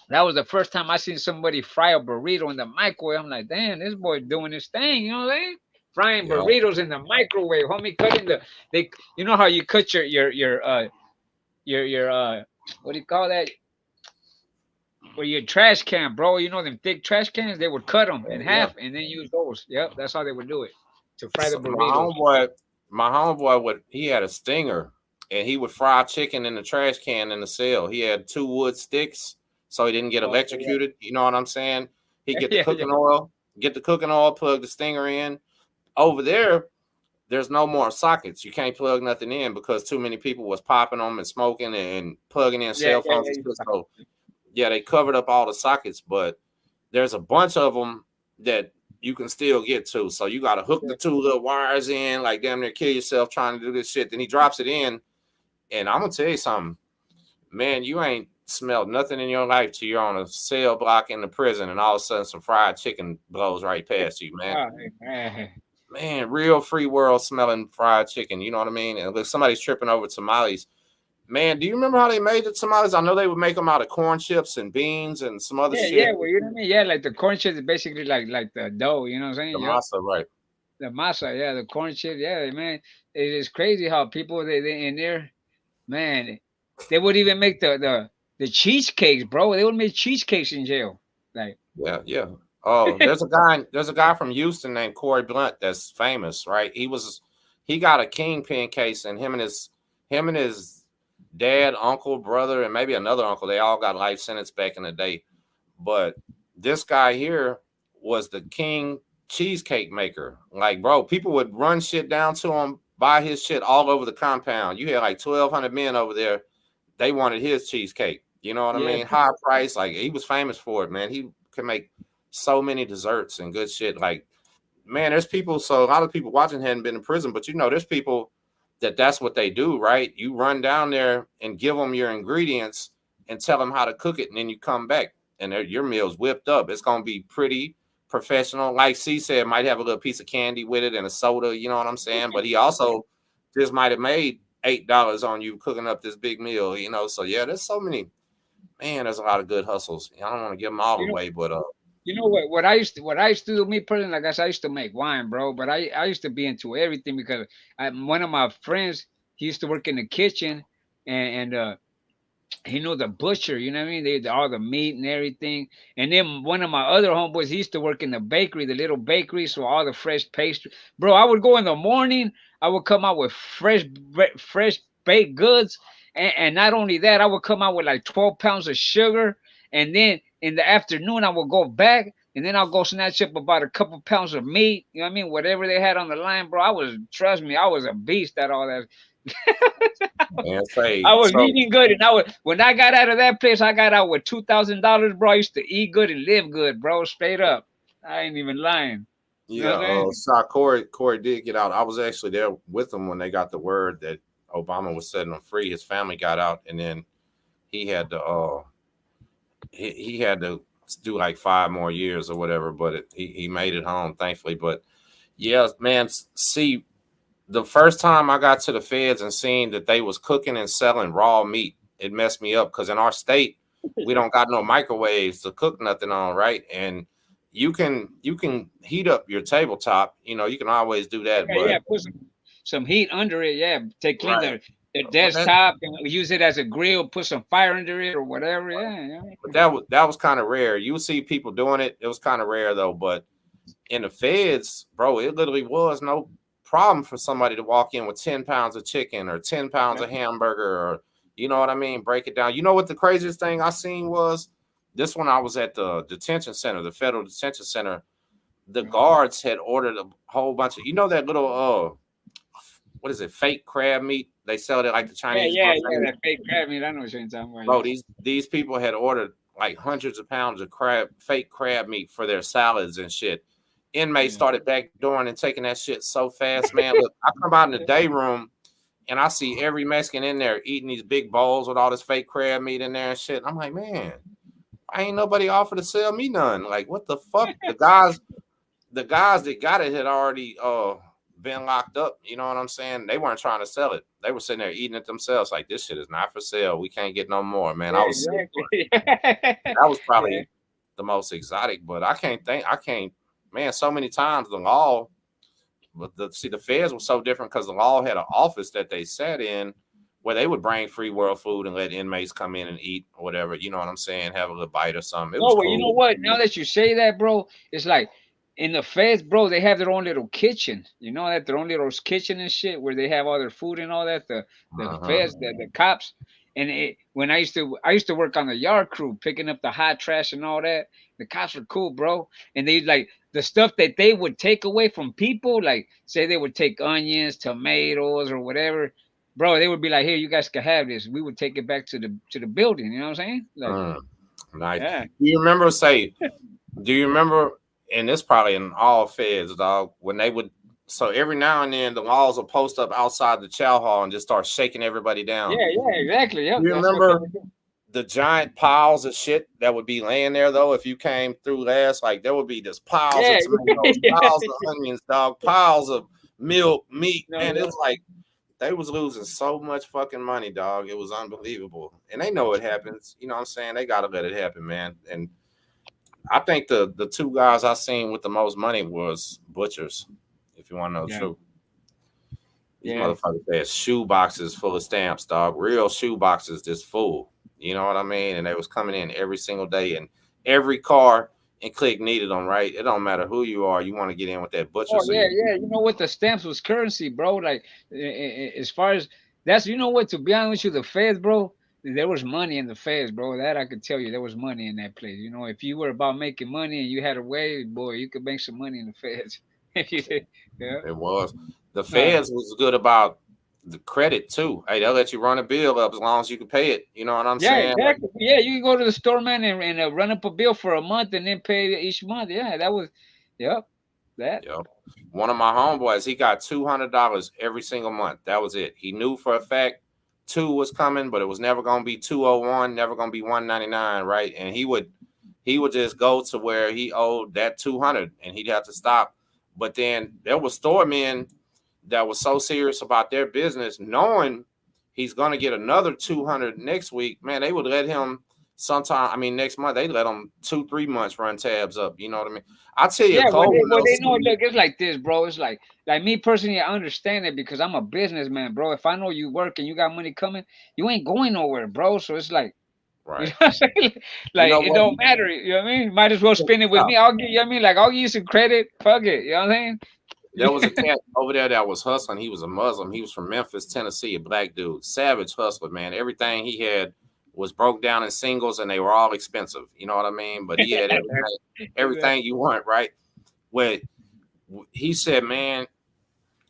that was the first time I seen somebody fry a burrito in the microwave. I'm like, damn, this boy doing his thing. You know what I'm saying? Frying yep. burritos in the microwave, homie. Cutting the they. You know how you cut your what do you call that? Or your trash can, bro. You know them thick trash cans. They would cut them in Yeah. half and then use those. Yep, that's how they would do it to fry the So burritos. my homeboy would he had a stinger and he would fry chicken in the trash can in the cell. He had 2 wood sticks so he didn't get Oh electrocuted. You know what I'm saying? He'd yeah, get the yeah, yeah. cooking oil, plug the stinger in. Over there, there's no more sockets. You can't plug nothing in because too many people was popping them and smoking and plugging in Yeah, cell yeah, phones and yeah. stuff. So yeah, they covered up all the sockets, but there's a bunch of them that you can still get to. So you got to hook the Yeah. 2 little wires in, like damn near kill yourself trying to do this shit. Then he drops it in, and I'm gonna tell you something, man. You ain't smelled nothing in your life till you're on a cell block in the prison, and all of a sudden some fried chicken blows right past you, man. Oh, man. Man, real free world smelling fried chicken. You know what I mean? And look, somebody's tripping over tamales. Man, do you remember how they made the tamales? I know they would make them out of corn chips and beans and some other Yeah, yeah. shit. Well, you know what I mean? Yeah, like the corn chips is basically like the dough. You know what I'm saying? The Yep. masa, right? The masa, yeah, the corn chips, yeah, man. It is crazy how people they in there, man. They would even make the cheesecakes, bro. They would make cheesecakes in jail. Like, Yeah, yeah. Oh, there's a guy from Houston named Corey Blunt that's famous, right? He got a kingpin case, and him and his dad, uncle, brother, and maybe another uncle, they all got life sentence back in the day. But this guy here was the king cheesecake maker. Like, bro, people would run shit down to him, buy his shit all over the compound. You had like 1,200 men over there. They wanted his cheesecake. You know what I yeah, mean? High price. Like he was famous for it, man. He could make so many desserts and good shit. Like, man, there's people. So a lot of people watching hadn't been in prison, but there's people that's what they do, right? You run down there and give them your ingredients and tell them how to cook it, and then you come back and your meal's whipped up. It's gonna be pretty professional. Like C said, might have a little piece of candy with it and a soda. You know what I'm saying? But he also just might have made $8 on you cooking up this big meal. So yeah, there's so many. Man, there's a lot of good hustles. I don't want to give them all you know, away, but you know what I used to do, me personally, like I said, I used to make wine, bro. But I used to be into everything because one of my friends he used to work in the kitchen, and he knew the butcher, you know what I mean? They all the meat and everything. And then one of my other homeboys, he used to work in the bakery, the little bakery, so all the fresh pastry. Bro, I would go in the morning, I would come out with fresh baked goods, and not only that, I would come out with like 12 pounds of sugar, and then in the afternoon I would go back. And then I'll go snatch up about a couple pounds of meat. You know what I mean? Whatever they had on the line, bro. Trust me, I was a beast at all that. And say I was so. eating good, and when I got out of that place, I got out with $2,000, bro. I used to eat good and live good, bro. Straight up, I ain't even lying. You know Yeah, what I'm saying? shot Corey did get out. I was actually there with him when they got the word that Obama was setting him free. His family got out, and then he had to he had to do like 5 more years or whatever. But he made it home, thankfully. But yeah, man, see, the first time I got to the feds and seen that they was cooking and selling raw meat, it messed me up because in our state we don't got no microwaves to cook nothing on, right? And you can heat up your tabletop, you can always do that, Yeah, but yeah. Put some heat under it. Yeah, to clean right. the But that desktop and use it as a grill. Put some fire under it or whatever. Yeah, yeah. but that was kind of rare. You see people doing it. It was kind of rare though, but in the feds, bro, it literally was no problem for somebody to walk in with 10 pounds of chicken or 10 pounds of hamburger or you know what I mean? Break it down. You know what the craziest thing I seen was this when I was at the detention center, the federal detention center. The guards had ordered a whole bunch of that little what is it, fake crab meat? They sell it at like the Yeah, Chinese yeah, yeah. buffet. That fake crab meat. I know what you're talking about. Bro, Yeah. these people had ordered like hundreds of pounds of fake crab meat for their salads and shit. Inmates Yeah. started backdooring and taking that shit so fast, man. Look, I come out in the day room and I see every Mexican in there eating these big bowls with all this fake crab meat in there and shit. I'm like, man, I ain't nobody offered to sell me none. Like, what the fuck? The guys that got it had already been locked up. You know what I'm saying? They weren't trying to sell it. They were sitting there eating it themselves. Like, this shit is not for sale. We can't get no more, man. Yeah, I was sick. exactly. That was Yeah. probably the most exotic, but I can't, man, so many times the law, but the feds were so different because the law had an office that they sat in where they would bring free world food and let inmates come in and eat or whatever, you know what I'm saying, have a little bite or something. It was No, but you know cool. what? Now that you say that, bro, it's like in the feds, bro, they have their own little kitchen. You know that their own little kitchen and shit where they have all their food and all that. The Uh-huh. feds, the cops, and when I used to work on the yard crew picking up the hot trash and all that. The cops were cool, bro, and they like the stuff that they would take away from people, like say they would take onions, tomatoes, or whatever. Bro, they would be like, "Here, you guys can have this." We would take it back to the building. You know what I'm saying? Like, Mm, nice. yeah. Do you remember, and this probably in all feds, dog, when they would, so every now and then the laws will post up outside the chow hall and just start shaking everybody down. Yeah, yeah, exactly. Yep, You that's what they remember would do. the giant piles of shit that would be laying there though if you came through last? Like there would be just piles of Yeah, tomatoes, yeah. piles of onions, dog, piles of milk, meat. No, Man, it yeah. was like they was losing so much fucking money, dog. It was unbelievable. And they know it happens. You know what I'm saying? They gotta let it happen, man. And I think the two guys I seen with the most money was butchers. If you want to know the Yeah, truth, these yeah, motherfuckers had shoe boxes full of stamps, dog. Real shoe boxes, just full. You know what I mean? And they was coming in every single day, and every car and click needed them. Right? It don't matter who you are. You want to get in with that butcher, oh so yeah, you. yeah. You know what? The stamps was currency, bro. Like as far as that's, you know what? To be honest with you, the feds, bro. There was money in the feds, bro. That I could tell you. There was money in that place. You know, if you were about making money and you had a way, boy, you could make some money in the feds. If you did, yeah. It was the Uh, feds was good about the credit too. Hey, they'll let you run a bill up as long as you can pay it. You know what I'm yeah, saying? Like, exactly. Yeah, you can go to the store, man, and run up a bill for a month and then pay each month. Yeah, that was, yep, that. yep. One of my homeboys, he got $200 every single month. That was it. He knew for a fact two was coming, but it was never gonna be 201, never gonna be 199, right? And he would just go to where he owed that 200 and he'd have to stop. But then there were storemen that was so serious about their business, knowing he's gonna get another 200 next week, man, they would let him Sometimes, I mean, next month they let them 2, 3 months run tabs up. You know what I mean? I tell you, a Yeah, cold one well they'll they know. send you. Look, it's like this, bro. It's like me personally, I understand it because I'm a businessman, bro. If I know you work and you got money coming, you ain't going nowhere, bro. So it's like, you know Right. what I'm saying? You Like know it what? don't matter. You know what I mean? Might as well Check spend it this with out. me. I'll give you. Know what I mean, like I'll give you some credit. Fuck it. You know what I'm There was a saying? cat over there that was hustling. He was a Muslim. He was from Memphis, Tennessee, a black dude. Savage hustler, man. Everything he had was broke down in singles and they were all expensive. You know what I mean? But he had everything, everything you want, right? Where he said, man,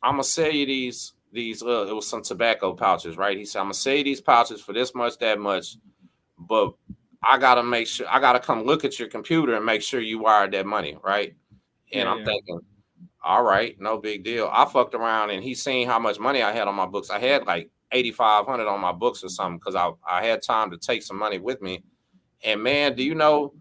I'm gonna sell you these it was some tobacco pouches, right? He said, I'm gonna sell you these pouches for this much, that much, but I gotta make sure I gotta come look at your computer and make sure you wired that money, right? And Yeah, I'm yeah. thinking, all right, no big deal. I fucked around and he seen how much money I had on my books. I had like 8,500 on my books or something because I had time to take some money with me. And man, do you know,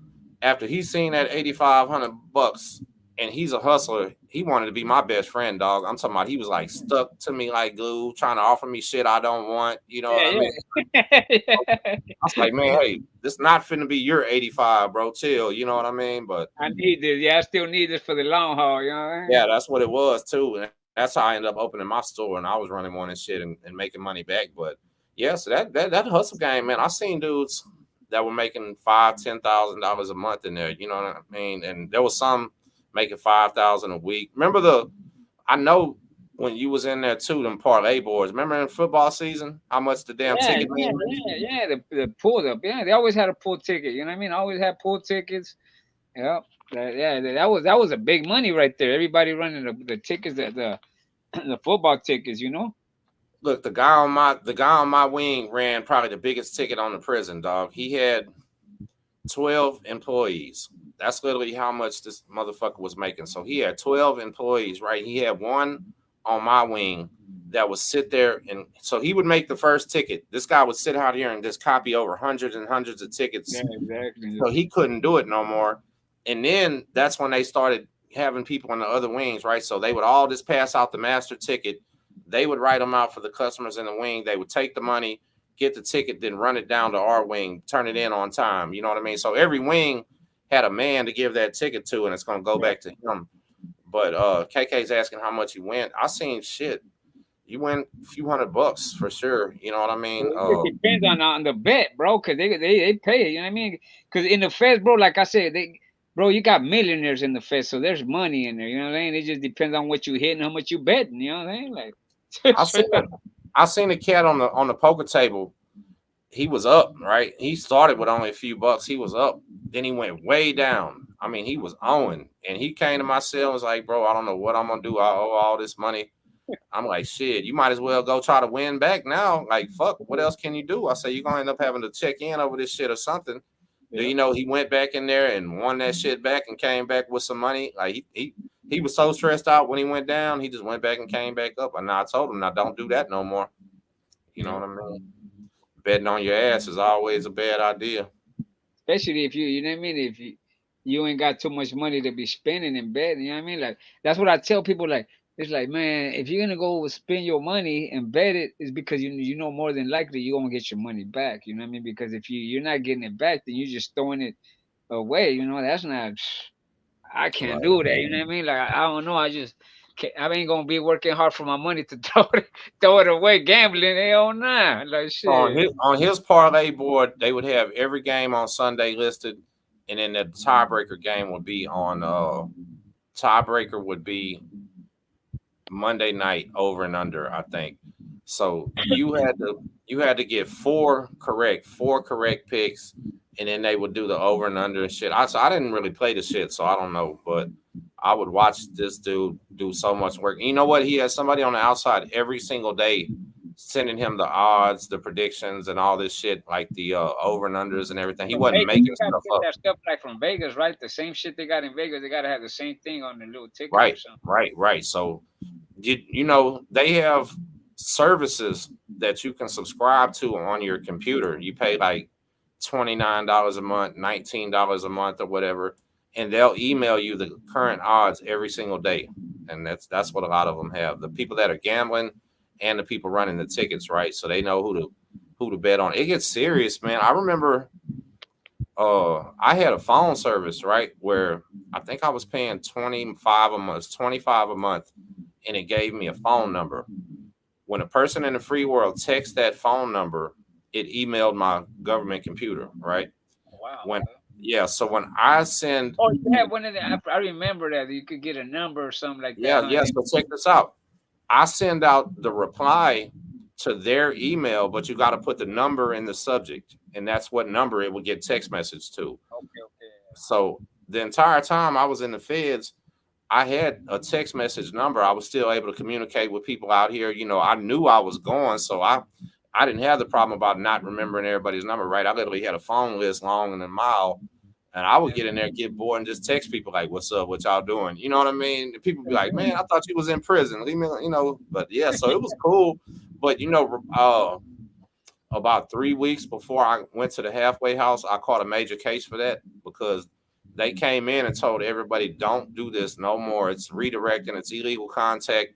after he seen that 8,500 bucks, and he's a hustler, he wanted to be my best friend, dog. I'm talking about he was like stuck to me like glue, trying to offer me shit I don't want. You know what I Yeah, mean? yeah. I was like, man, hey, this not finna be your 85, bro. Chill. You know what I mean? But I need this. Yeah, I still need this for the long haul. You know what I yeah, mean? that's what it was too. And that's how I ended up opening my store and I was running one and shit and making money back. But yeah, so that hustle game, man. I seen dudes that were making $5,000, $10,000 a month in there. You know what I mean? And there was some making 5,000 a week. Remember I know when you was in there too, them parlay boards. Remember in football season, how much the damn Yeah, ticket yeah, man made? yeah, yeah. The pool up. Yeah, they always had a pool ticket. You know what I mean? Always had pool tickets. Yeah, that was a big money right there. Everybody running the tickets, the football tickets. You know? Look, the guy on my wing ran probably the biggest ticket on the prison, dog. He had 12 employees. That's literally how much this motherfucker was making. So he had 12 employees, right? He had one on my wing that would sit there. And so he would make the first ticket. This guy would sit out here and just copy over hundreds and hundreds of Yeah, tickets. exactly. So he couldn't do it no more. And then that's when they started having people on the other wings, right? So they would all just pass out the master ticket. They would write them out for the customers in the wing. They would take the money, get the ticket, then run it down to our wing, turn it in on time. You know what I mean? So every wing had a man to give that ticket to, and it's gonna go Yeah. back to him. But KK's asking how much he went. I seen shit. You win a few $100 for sure. You know what I mean? It just depends on the bet, bro, because they pay. You know what I mean? Because in the feds, bro, like I said, bro, you got millionaires in the feds, so there's money in there. You know what I mean? It just depends on what you hit and how much you betting. You know what I mean? Like, I seen a, I seen a cat on the poker table. He was up, right? He started with only a few bucks. He was up. Then he went way down. I mean, he was owing. And he came to my cell and was like, bro, I don't know what I'm gonna do. I owe all this money. I'm like, shit, you might as well go try to win back now. Like, fuck, what else can you do? I say, you're gonna end up having to check in over this shit or something. Do yeah. you know he went back in there and won that shit back and came back with some money? Like he was so stressed out when he went down, he just went back and came back up. And I told him, now don't do that no more. You know Yeah. what I mean? Betting on your ass is always a bad idea. Especially if you know what I mean, if you ain't got too much money to be spending in bed, you know what I mean? Like that's what I tell people. Like it's like, man, if you're gonna go spend your money and bet it, is because you know more than likely you're gonna get your money back. You know what I mean? Because if you're not getting it back, then you're just throwing it away. You know that's not. I can't Right. do that. You know what I mean? Like I don't know. I just can't, I ain't gonna be working hard for my money to throw it away gambling. Hell nah. Like So on shit. his parlay board, they would have every game on Sunday listed, and then the tiebreaker game would be on tiebreaker would be Monday night over and under, I think. So you had to get four correct picks, and then they would do the over and under and shit. I didn't really play the shit, so I don't know, but I would watch this dude do so much work. And you know what? He has somebody on the outside every single day sending him the odds, the predictions, and all this shit, like the over and unders and everything. He From wasn't Vegas, making you gotta stuff get up. that stuff like from Vegas, right? The same shit they got in Vegas, they gotta have the same thing on the little ticket or Right, something. right, right. So they have services that you can subscribe to on your computer. You pay like $29 a month, $19 a month, or whatever, and they'll email you the current odds every single day. And that's what a lot of them have. The people that are gambling and the people running the tickets, right? So they know who to bet on. It gets serious, man. I remember I had a phone service, right, where I think I was paying 25 a month, 25 a month, and it gave me a phone number. When a person in the free world texts that phone number, it emailed my government computer, right? Wow. When Okay. Yeah, so when I send, Oh, you had one of the. I remember that you could get a number or something like that, yeah, huh? yeah, so check this out. I send out the reply to their email, but you got to put the number in the subject, and that's what number it would get text message to. Okay. Okay. So the entire time I was in the feds, I had a text message number. I was still able to communicate with people out here. I knew I was going, so I didn't have the problem about not remembering everybody's number. Right, I literally had a phone list long and a mile, and I would Yeah. get in there, get bored, and just text people like, "What's up? What y'all doing?" You know what I mean? And people be Yeah. like, "Man, I thought you was in prison." Leave me, But yeah, so it was cool. But about 3 weeks before I went to the halfway house, I caught a major case for that because they came in and told everybody, don't do this no more. It's redirecting, it's illegal contact.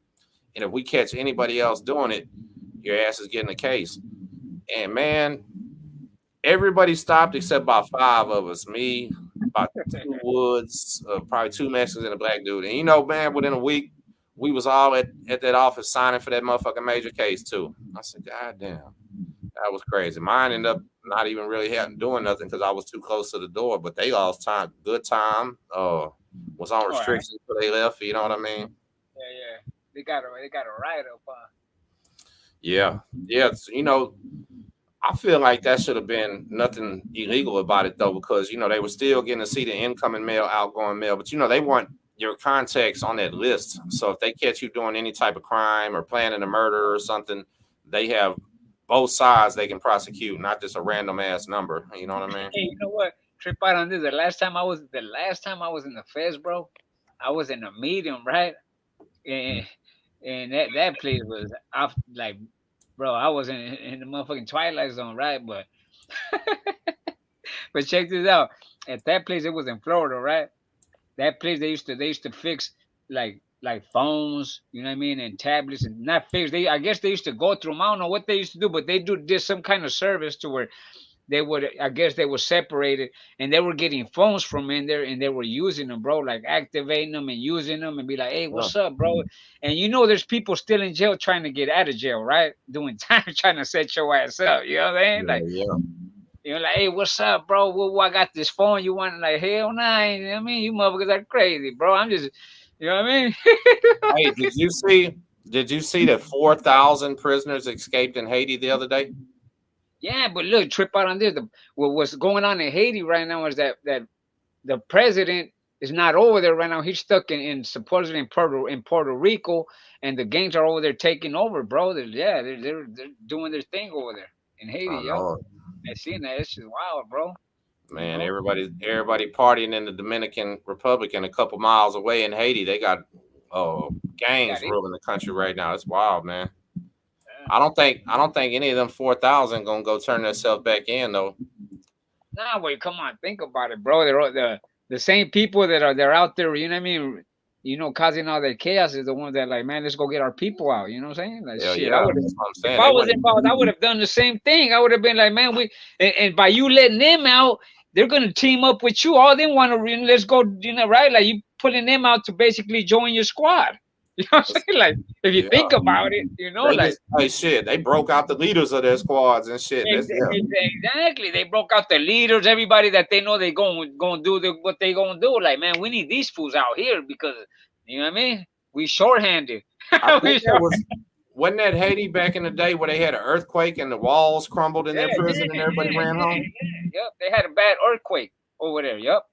And if we catch anybody else doing it, your ass is getting a case. And man, everybody stopped except about five of us. Me, about two Woods, probably two Mexicans and a black dude. And man, within a week, we was all at that office signing for that motherfucking major case too. I said, God damn. That was crazy. Mine ended up not even really doing nothing because I was too close to the door. But they lost time, good time. Was on All right. restrictions till they left. You know what I mean? Yeah. Yeah. They got a write up, huh? Yeah, yeah. I feel like that should have been nothing illegal about it though, because they were still getting to see the incoming mail, outgoing mail. But they want your contacts on that list. So if they catch you doing any type of crime or planning a murder or something, they have both sides they can prosecute, not just a random ass number. You know what I mean? Hey, you know what? Trip out on this. The last time I was in the fest, bro. I was in a medium, right? And that place was off like, bro. I was in the motherfucking twilight zone, right? But check this out. At that place, it was in Florida, right? That place they used to fix like phones, you know what I mean, and tablets, and not fix. I guess they used to go through them. I don't know what they used to do, but they did some kind of service to where they would, I guess they were separated, and they were getting phones from in there, and they were using them, bro, like activating them and using them and be like, hey, Yeah, what's up, bro? And there's people still in jail trying to get out of jail, right? Doing time, trying to set your ass up. You know what I mean? yeah, Like, yeah. like, hey, what's up, bro? I got this phone. You want? Like, hell nah, you know what I mean? You motherfuckers are crazy, bro. I'm just, you know what I mean? Hey, did you see that 4,000 prisoners escaped in Haiti the other day? Yeah, but look, trip out on this. What's going on in Haiti right now is that the president is not over there right now. He's stuck in supposedly in Puerto Rico, and the gangs are over there taking over, bro. They're doing their thing over there in Haiti, I yo. know. I seen that. It's just wild, bro. You Man, know, everybody partying in the Dominican Republic and a couple miles away in Haiti. They got they got gangs it. ruling the country right now. It's wild, man. Yeah. I don't think any of them 4,000 gonna go turn themselves back in though. Nah, wait, come on, think about it, bro. The same people they're out there. You know what I mean? Causing all that chaos is the ones that like, man, let's go get our people out. You know what I'm saying? Like, Hell shit, I yeah, would have. that's what I'm If saying. I They was went. involved, I would have done the same thing. I would have been like, man, and by you letting them out, they're gonna team up with you. All they want to, let's go, right? Like you pulling them out to basically join your squad. You know what I'm saying? Like, if you Yeah, think about it, they like. just hey shit. They broke out the leaders of their squads and shit. That's yeah. Exactly. They broke out the leaders, everybody that they know they going to do what they going to do. Like, man, we need these fools out here because, you know what I mean? We shorthanded. I think We that short. was wasn't that Haiti back in the day where they had an earthquake and the walls crumbled in Yeah, their yeah, prison and everybody ran home. yeah. Yep. They had a bad earthquake over there. Yep.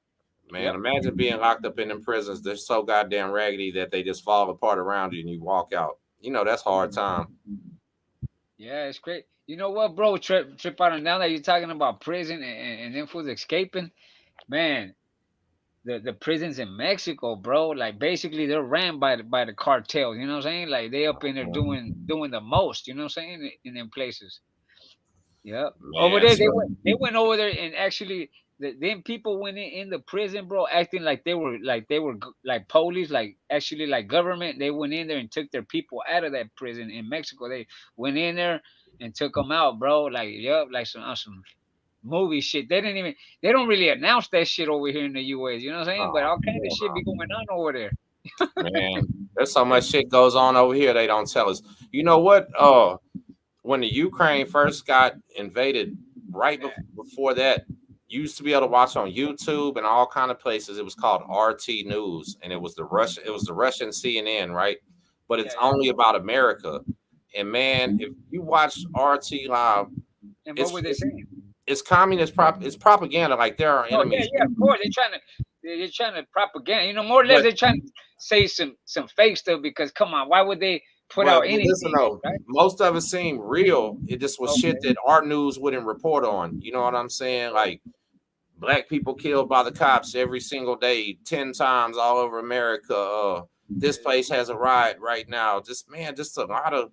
Man, Yep. imagine being locked up in them prisons. They're so goddamn raggedy that they just fall apart around you and you walk out. That's hard time. Yeah, it's great. You know what, bro? Trip out and now that you're talking about prison and them fools escaping, man. The prisons in Mexico, bro, like basically they're ran by the cartels. You know what I'm saying? Like they up in there Mhm. doing the most. You know what I'm saying? In them places. Yep. Over Man, there, they so went over there and actually, them people went in the prison, bro, acting like police, like actually like government. They went in there and took their people out of that prison in Mexico. They went in there and took them out, bro. Like, yep, like some awesome. movie shit. They don't really announce that shit over here in the US, you know what I'm saying? But Oh, all kind of hell shit be no. going on over there. Man, there's so much shit goes on over here they don't tell us. You know what? When the Ukraine first got invaded, right before that, you used to be able to watch on YouTube and all kind of places. It was called RT News, and it was the Russian CNN, right? But Yeah, it's yeah. only about America. And man, if you watch RT Live, And what it's were they it's, saying? it's communist it's propaganda. Like there are Oh yeah, enemies, yeah, of course. They're trying to propaganda. You know, more or less but they're trying to say some fake stuff because come on, why would they put out but listen anything, though, right? most of it seemed real. It just was shit Okay. that our news wouldn't report on. You know what I'm saying? Like black people killed by the cops every single day, 10 times all over America. This place has a riot right now. Just man, just a lot of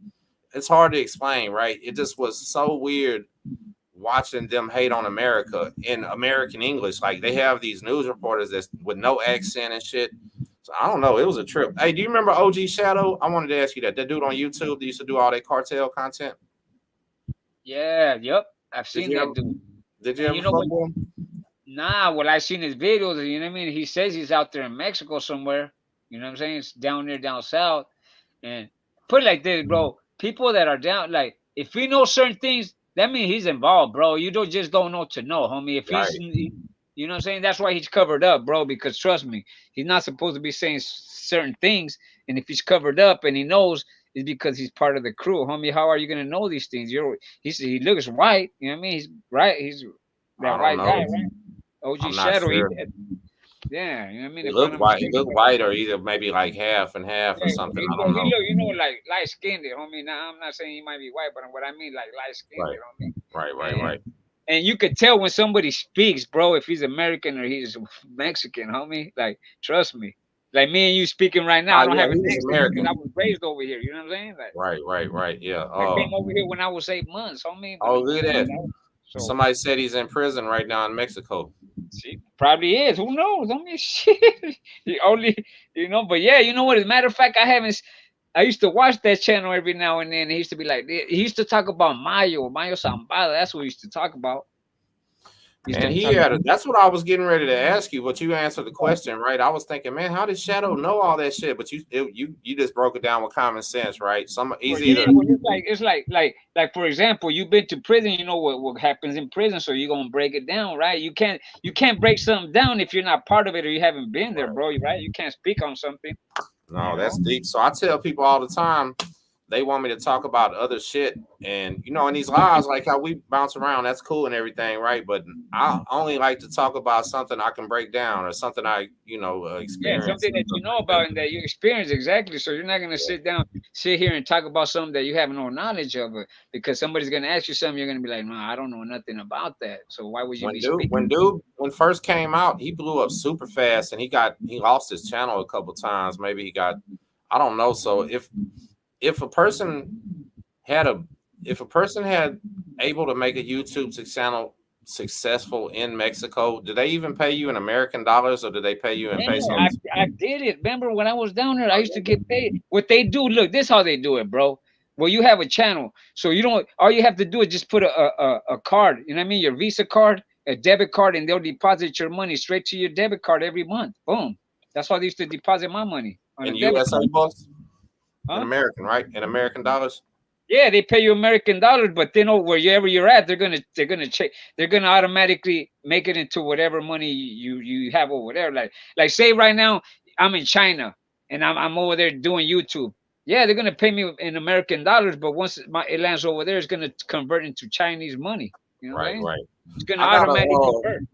it's hard to explain, right? It just was so weird watching them hate on America in American English. Like they have these news reporters that's with no accent and shit. So I don't know. It was a trip. Hey, do you remember OG Shadow? I wanted to ask you that. That dude on YouTube that used to do all that cartel content. Yeah, yep. I've Did seen you that ever dude. did you And ever you know fuck what? with him? Nah, well, I seen his videos. You know what I mean? He says he's out there in Mexico somewhere. You know what I'm saying? It's down there, down south. And put it like this, bro. People that are down, like, if we know certain things, that means he's involved, bro. You don't just don't know to know, homie. If Right. you know what I'm saying? That's why he's covered up, bro. Because trust me, he's not supposed to be saying certain things. And if he's covered up and he knows, it's because he's part of the crew, homie. How are you gonna know these things? He looks white. You know what I mean? He's right. He's I that don't white guy, know. right? OG I'm not Shadow. He, sure. yeah. You know what I mean? He If I'm looked not white. He mistaken, looked white, or either maybe like half and half or yeah, something. I don't he know. look, like light skinned, homie. Now I'm not saying he might be white, but what I mean like light skinned, Right. homie. Right. Right. And Right. you could tell when somebody speaks, bro, if he's American or he's Mexican, homie. Like, trust me. Like me and you speaking right now, Oh I don't yeah, have he an was accent because I American. was raised over here. You know what I'm saying? Like, Right. Right. Right. Yeah. I came over here when I was 8 months, homie. But Oh, you look at know, that. so Somebody said he's in prison right now in Mexico. see, probably is. Who knows? I mean, shit. He only, But yeah, you know what? As a matter of fact, I used to watch that channel every now and then. He used to be like, he used to talk about Mayo Zambada. That's what he used to talk about. He used Man, to he talk. had that's what I was getting ready to ask you, but you answered the question, right? I was thinking, man, how did Shadow know all that shit? But you just broke it down with common sense, right? Some Well, he's yeah, either well, it's like for example, you've been to prison. You know what happens in prison, so you're gonna break it down, right? You can't break something down if you're not part of it or you haven't been there, bro. Right? You can't speak on something, no, you that's know. deep. So I tell people all the time, they want me to talk about other shit. And in these lives, like how we bounce around, that's cool and everything, right? But I only like to talk about something I can break down or something I, Yeah, experience something or that you something know like that. about and that you experience exactly. So you're not gonna sit here and talk about something that you have no knowledge of, it because somebody's gonna ask you something. You're gonna be like, no, I don't know nothing about that. So why would you be speaking? When first came out, he blew up super fast and he lost his channel a couple times. Maybe he got, I don't know. So if a person had a if a person had able to make a YouTube channel successful in Mexico, do they even pay you in American dollars or do they pay you in Yeah, I, pesos? I did it. Remember when I was down there, I used to get paid. What they do, look, this how they do it, bro. Well, you have a channel, so you don't. All you have to do is just put a card. You know what I mean? Your Visa card, a debit card, and they'll deposit your money straight to your debit card every month. Boom. That's how they used to deposit my money on a In debit USA card. bucks? In Huh? American, right? In American dollars? Yeah, they pay you American dollars, but they know wherever you're at, they're gonna check. They're gonna automatically make it into whatever money you have over there. Like say right now I'm in China and I'm over there doing YouTube. Yeah, they're gonna pay me in American dollars, but once it lands over there, it's gonna convert into Chinese money. You know what I'm Right, saying? right. It's gonna I got a automatically convert. You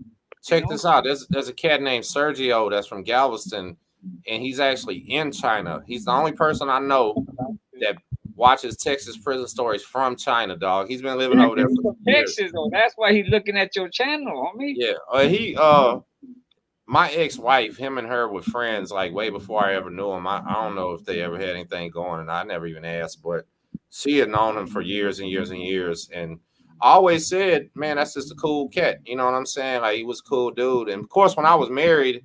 check know? this out. There's a cat named Sergio that's from Galveston, and he's actually in China. He's the only person I know that watches Texas prison stories from China, dog. He's been living Yeah, over 'cause there he's for from years. Texas though. That's why he's looking at your channel, homie. Yeah. My ex-wife, him and her were friends like way before I ever knew him. I don't know if they ever had anything going, and I never even asked, but she had known him for years and years and years. And I always said, man, that's just a cool cat. You know what I'm saying? Like he was a cool dude. And of course, when I was married,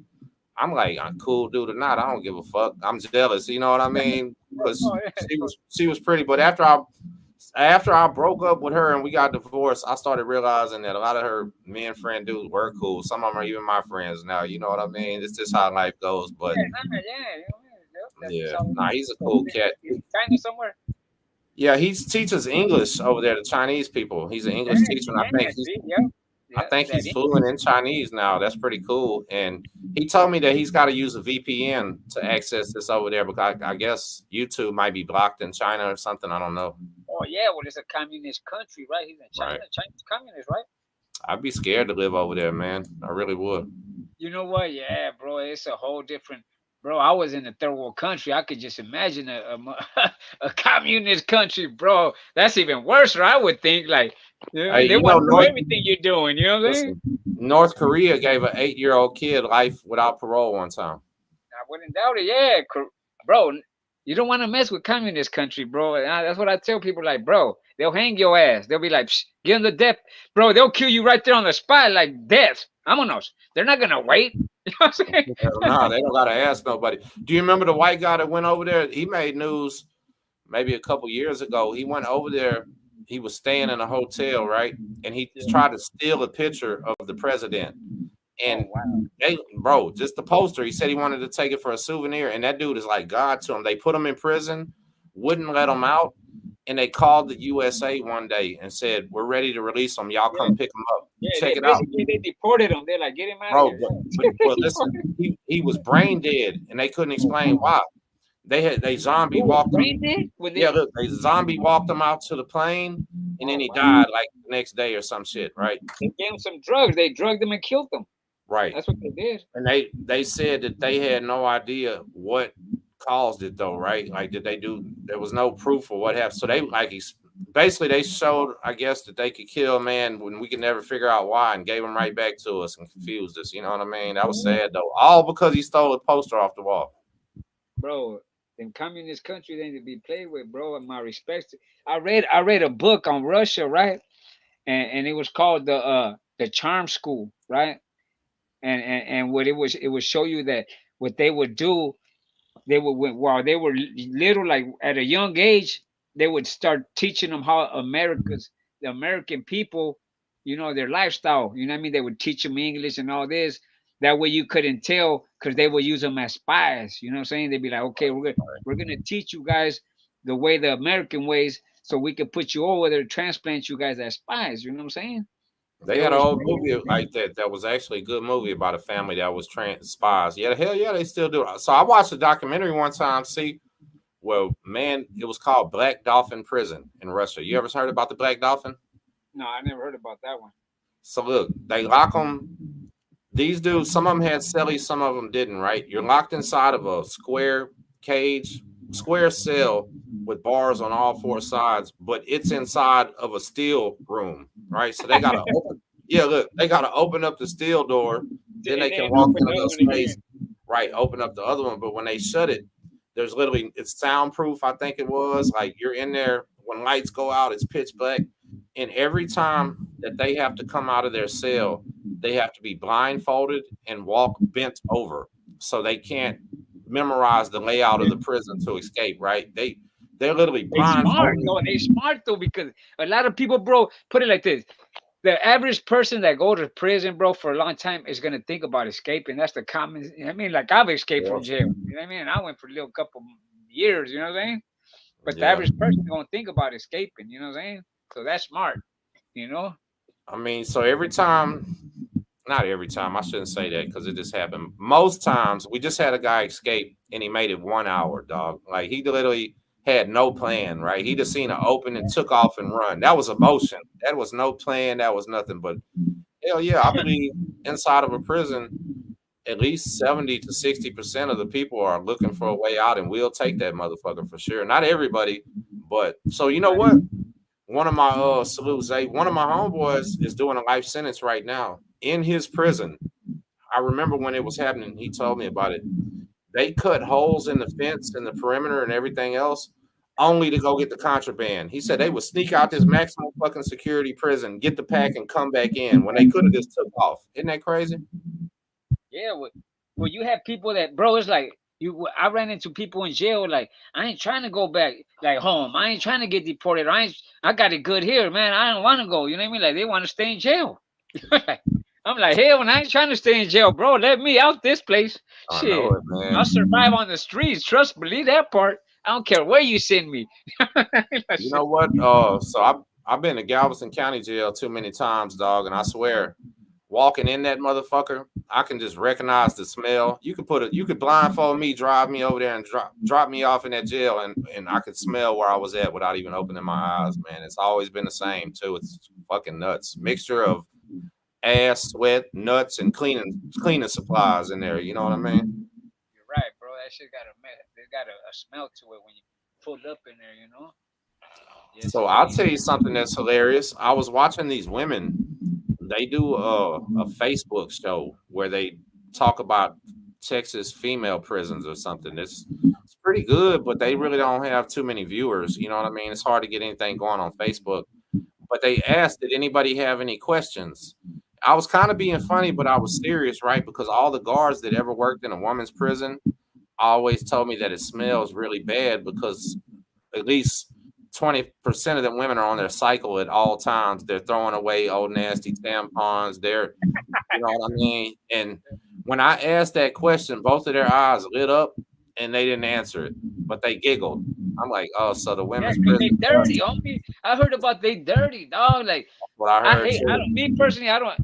I'm like, I'm cool dude or not, I don't give a fuck. I'm jealous, you know what I mean? Because Oh, yeah. she was pretty. But after I after I broke up with her and we got divorced, I started realizing that a lot of her men friend dudes were cool. Some of them are even my friends now. You know what I mean? It's just how life goes. But Yeah, nah, yeah, you know, yep, that's just yeah, how it nah, is. he's a So cool cat. he's in China somewhere. Yeah, he teaches English over there to Chinese people. He's an English Yeah, teacher, and yeah, see, yep, I yeah, think that he's English. fluent in Chinese now. That's pretty cool. And he told me that he's got to use a VPN to access this over there because I guess YouTube might be blocked in China or something. I don't know. Oh yeah, well, it's a communist country, right? He's in Right. China. China's communist, right? I'd be scared to live over there, man. I really would. You know what? Yeah, bro, it's a whole different. Bro, I was in a third world country. I could just imagine a communist country, bro. That's even worse, right? I would think like, you know, Hey, they you know, want to know everything you're doing. You know what I'm saying? listen, North Korea gave an 8-year-old kid life without parole one time. I wouldn't doubt it. Yeah, bro, you don't want to mess with communist country, bro. And that's what I tell people. Like, bro, they'll hang your ass. They'll be like, Psh, give them the death, bro. They'll kill you right there on the spot, like death. Vámonos. They're not gonna wait. You know what I'm saying? Hell no, they don't gotta ask nobody. Do you remember the white guy that went over there? He made news maybe a couple years ago. He went over there. He was staying in a hotel, right? And he Yeah. tried to steal a picture of the president. Oh And wow. they, bro, just the poster. He said he wanted to take it for a souvenir. And that dude is like God to him. They put him in prison, wouldn't let him out. And they called the USA one day and said, "We're ready to release him. Y'all Yeah. come pick him up. Yeah. Check They it out." basically they deported him. They're like, get him out of Bro, here. but listen, he was brain dead and they couldn't explain why. They zombie Bro, walked him. brain dead when Yeah, they look, they zombie walked him out to the plane and then oh he wow. died like the next day or some shit, right? They gave him some drugs. They drugged him and killed him. Right. That's what they did. And they said that they had no idea what caused it though, right? Like did they do there was no proof of what happened. So they like basically they showed, I guess, that they could kill a man when we could never figure out why and gave him right back to us and confused us. You know what I mean? That was sad though. All because he stole a poster off the wall. Bro, them communist countries ain't to be played with, bro. And my respects. I read a book on Russia, right? And it was called the Charm School, right? And what it would show you that what they would do, they would while they were little, like at a young age, they would start teaching them how the American people, you know, their lifestyle. You know what I mean? They would teach them English and all this. That way you couldn't tell because they would use them as spies. You know what I'm saying? They'd be like, okay, we're gonna teach you guys the way the American ways, so we could put you over there, transplant you guys as spies. You know what I'm saying? They It had an was old crazy, movie man. like that that was actually a good movie about a family that was spies. Yeah, hell yeah, they still do. So I watched a documentary one time. See, well, man, it was called Black Dolphin Prison in Russia. You ever heard about the Black Dolphin? No, I never heard about that one. So look, they lock them. These dudes, some of them had cellies, some of them didn't. Right? You're locked inside of a square cage, square cell with bars on all four sides, but it's inside of a steel room. Right? So they gotta open. Yeah, look, they gotta open up the steel door, then they can And walk open into the other the one space. again. Right? Open up the other one, but when they shut it, there's literally it's soundproof. I think it was like you're in there when lights go out, it's pitch black, and every time that they have to come out of their cell, they have to be blindfolded and walk bent over, so they can't memorize the layout of the prison to escape. Right? They're literally They smart, blindfolded. no, they smart though because a lot of people, bro, put it like this: the average person that go to prison, bro, for a long time is gonna think about escaping. That's the common. I mean, like I've escaped from Yeah, jail. You know what I mean? I went for a little couple years. You know what I'm saying? But the yeah. average person gonna think about escaping. You know what I'm saying? So that's smart. You know? I mean, so every time, not every time, I shouldn't say that because it just happened. Most times, we just had a guy escape and he made it 1 hour, dog. Like he literally had no plan, right? He just seen it open and took off and run. That was emotion. That was no plan. That was nothing. But hell yeah, I believe inside of a prison, at least 70 to 60% of the people are looking for a way out and we'll take that motherfucker for sure. Not everybody, but so you know what? One of my salutes, one of my homeboys is doing a life sentence right now in his prison. I remember when it was happening, he told me about it. They cut holes in the fence and the perimeter and everything else only to go get the contraband. He said they would sneak out this maximum fucking security prison, get the pack, and come back in when they could have just took off. Isn't that crazy? Yeah. Well, you have people that, bro. It's like I ran into people in jail like, I ain't trying to go back like home. I ain't trying to get deported. I got it good here, man. I don't want to go. You know what I mean? Like they want to stay in jail. I'm like, hell, when I ain't trying to stay in jail, bro. Let me out this place. I know Shit, it, I'll man. survive on the streets. Trust, believe that part. I don't care where you send me. You know what? So I've been to Galveston County Jail too many times, dog, and I swear, walking in that motherfucker, I can just recognize the smell. You could blindfold me, drive me over there, and drop me off in that jail, and I could smell where I was at without even opening my eyes, man. It's always been the same too. It's fucking nuts. Mixture of ass, sweat, nuts, and cleaning supplies in there. You know what I mean? You're right, bro. That shit got a mess. It got a smell to it when you pull up in there. You know. Yes, So I'll tell indeed. you something that's hilarious. I was watching these women. They do a Facebook show where they talk about Texas female prisons or something. It's pretty good, but they really don't have too many viewers. You know what I mean? It's hard to get anything going on Facebook. But they asked, did anybody have any questions? I was kind of being funny, but I was serious, right? Because all the guards that ever worked in a woman's prison always told me that it smells really bad because at least 20% of the women are on their cycle at all times. They're throwing away old nasty tampons. You know what I mean? And when I asked that question, both of their eyes lit up and they didn't answer it, but they giggled. I'm like, oh, so the Yeah, women's 'cause they prison dirty, homie. I heard about they dirty, dog. Like what I I heard hate. I too. don't. Me personally, I don't.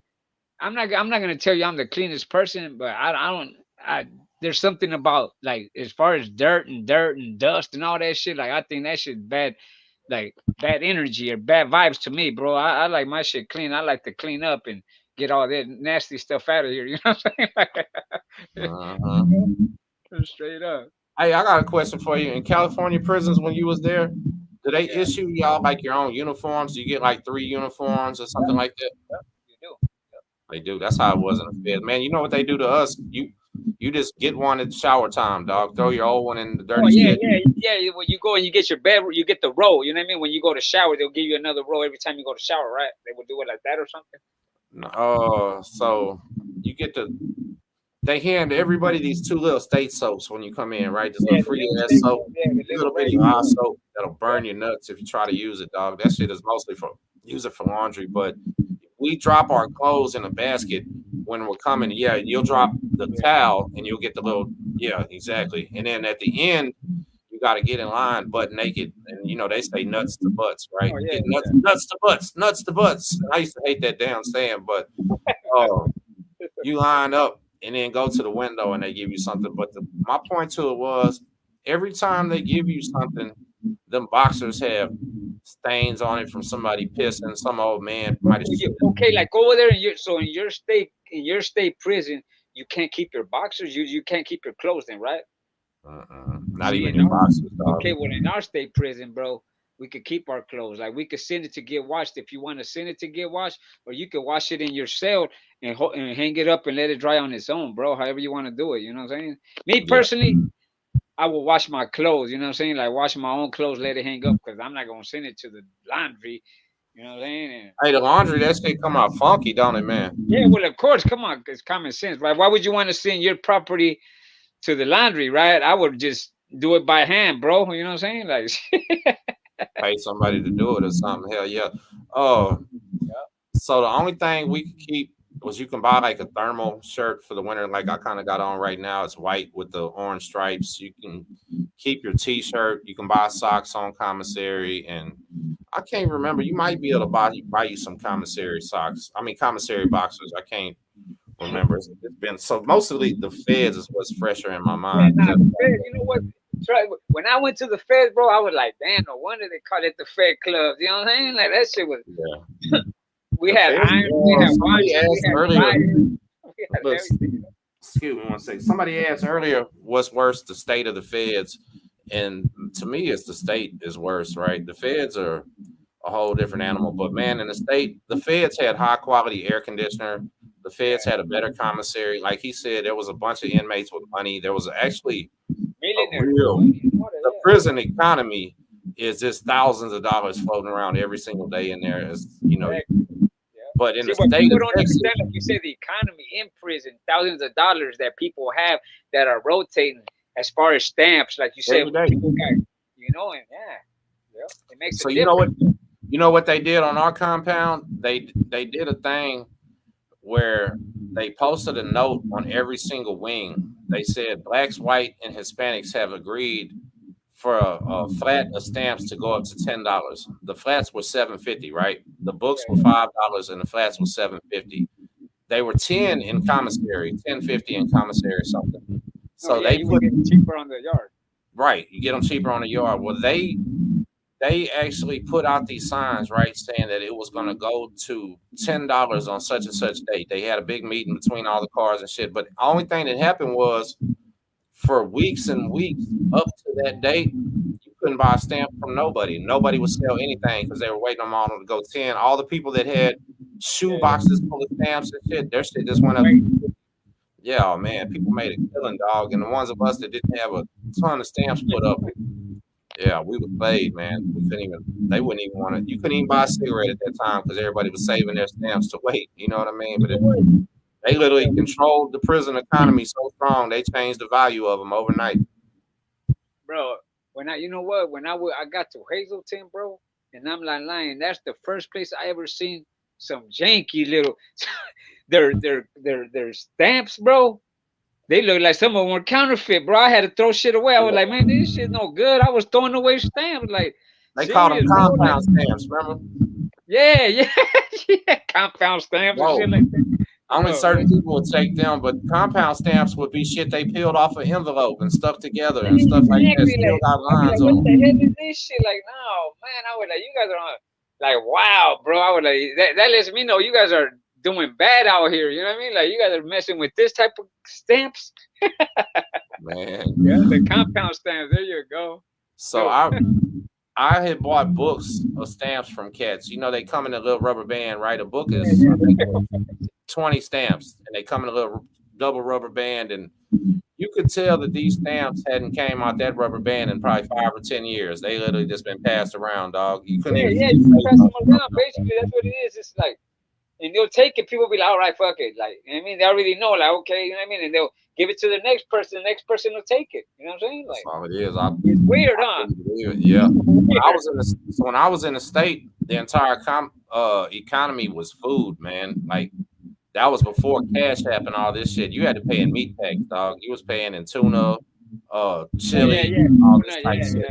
I'm not gonna tell you I'm the cleanest person, but I don't. I There's something about like as far as dirt and dust and all that shit. Like I think that shit bad, like bad energy or bad vibes to me, bro. I like my shit clean. I like to clean up and get all that nasty stuff out of here. You know what I'm saying? Uh-huh. Straight up. Hey, I got a question for you. In California prisons, when you was there, do they Yeah, issue y'all like your own uniforms? Do you get like 3 uniforms or something like that? you do. They do. That's how it was in the Fed. Man, you know what they do to us? You just get one at shower time, dog. Throw your old one in the Oh dirty yeah, shit. yeah. When you go and you get your bed, you get the roll. You know what I mean? When you go to shower, they'll give you another roll every time you go to shower, right? They will do it like that or something. So you get the they hand everybody these 2 little state soaps when you come in, right? This little Yeah, the free little ass steak soap, one. Yeah, the little little bitty regular. eye soap that'll Yeah. burn your nuts if you try to use it, dog. That shit is mostly for use it for laundry. But we drop our clothes in a basket when we're coming. Yeah, you'll drop the towel and you'll get the little yeah, exactly. And then at the end, you got to get in line butt naked, and you know they say nuts to butts, right? Oh You yeah, get yeah. nuts to butts, nuts to butts. And I used to hate that damn saying, but oh, you line up and then go to the window and they give you something. But my point to it was every time they give you something, them boxers have stains on it from somebody pissing. Some old man might have shit. Okay, like over there in your state prison, you can't keep your boxers. You can't keep your clothes in, right? Not See, even in your our boxers, okay, dog. well, in our state prison, bro, we could keep our clothes. Like we could send it to get washed if you want to send it to get washed, or you could wash it in your cell and and hang it up and let it dry on its own, bro. However you want to do it, you know what I'm saying? Me Yeah. personally, I will wash my clothes. You know what I'm saying? Like wash my own clothes, let it hang up because I'm not gonna send it to the laundry. You know what I'm saying? And Hey, the laundry, that shit come out funky, don't it, man? yeah, well, of course, come on, it's common sense, right? Why would you want to send your property to the laundry, right? I would just do it by hand, bro. You know what I'm saying? Like, Pay somebody to do it or something. Hell yeah. Oh, so the only thing we could keep was you can buy like a thermal shirt for the winter, like I kind of got on right now. It's white with the orange stripes. You can keep your t-shirt. You can buy socks on commissary, and I can't remember. You might be able to buy you some commissary socks. I mean commissary boxers. I can't remember. It's been so mostly the feds is what's fresher in my yeah, mind. nah, the Fed, you know what? Try, when I went to the Fed, bro, I was like, damn, no wonder they call it the Fed Club. You know what I'm saying? Like, that shit was, Yeah, we the had feds. iron, we had Somebody watches, we asked had earlier. fires, we had Look, everything. excuse me one second. Somebody asked earlier, what's worse, the state of the feds? And to me, it's the state is worse, right? The feds are a whole different animal. But man, in the state, the feds had high quality air conditioner. The feds had a better commissary. Like he said, there was a bunch of inmates with money. There was actually a Millionaires with real money and all that, the yeah. prison economy is just thousands of dollars floating around every single day in there. As you know, Exactly. Yeah. but in See, the what state people of don't Texas, understand, like you said, the economy in prison, thousands of dollars that people have that are rotating. as far as stamps, like you said, every day. people got, and yeah, it makes a So difference. you know what they did on our compound? They did a thing where they posted a note on every single wing. They said blacks, white, and Hispanics have agreed for a flat of stamps to go up to $10. The flats were $7.50, right? The books were Yeah. $5 and the flats were $7.50. They were 10 in commissary, 10.50 in commissary something. No, So yeah, they you would put get it cheaper on the yard. right, you get them cheaper on the yard. Well, they actually put out these signs, right, saying that it was going to go to $10 on such and such date. They had a big meeting between all the cars and shit. But the only thing that happened was for weeks and weeks up to that date, you couldn't buy a stamp from nobody. Nobody would sell anything because they were waiting on them to go 10. All the people that had shoe Yeah, boxes full of stamps and shit, their shit just yeah. went up to Wait, 50. Yeah, oh, man, people made a killing, dog. And the ones of us that didn't have a ton of stamps put up, yeah, we was played, man. We couldn't even. They wouldn't even want to. You couldn't even buy a cigarette at that time because everybody was saving their stamps to wait. You know what I mean? But they literally controlled the prison economy so strong they changed the value of them overnight. bro. When I, you know what? I got to Hazleton, bro, and I'm not lying. That's the first place I ever seen some janky little. their stamps, bro. They look like some of them were counterfeit, bro. I had to throw shit away. I was like, man, this shit no good. I was throwing away stamps, like They called them serious, bro. Like, compound stamps. Remember? yeah, yeah, yeah, compound stamps and Whoa. shit like that. Only Oh certain man, people would take them, but compound stamps would be shit they peeled off an envelope and stuck together and stuff like that. exactly. Still Like, got I'd be lines like, what on the them. hell is this shit? Like, no, man. I was like, you guys are on. Like, wow, bro. I was like, that lets me know you guys are doing bad out here. You know what I mean? Like, you guys are messing with this type of stamps. Man. Yeah, the compound stamps. There you go. So Look, I had bought books of stamps from cats. You know, they come in a little rubber band, right? A book is, I think, 20 stamps, and they come in a little double rubber band. And you could tell that these stamps hadn't came out that rubber band in probably 5 or 10 years. They literally just been passed around, dog. You couldn't yeah, even see yeah. the You can face pass on them the around. Basically, that's what it is. It's like, and they'll take it. People be like, all right, fuck it. Like, you know what I mean? They already know, like, okay, you know what I mean? And they'll give it to the next person. The next person will take it. You know what I'm saying? That's Like, all it is. it's weird, I huh? couldn't believe it. Yeah. Weird. When I was in the state, the entire economy was food, man. Like that was before Cash App and all this shit. You had to pay in meat packs, dog. You was paying in tuna, Oh yeah, chili, yeah. all Oh, no, this type yeah, shit. yeah.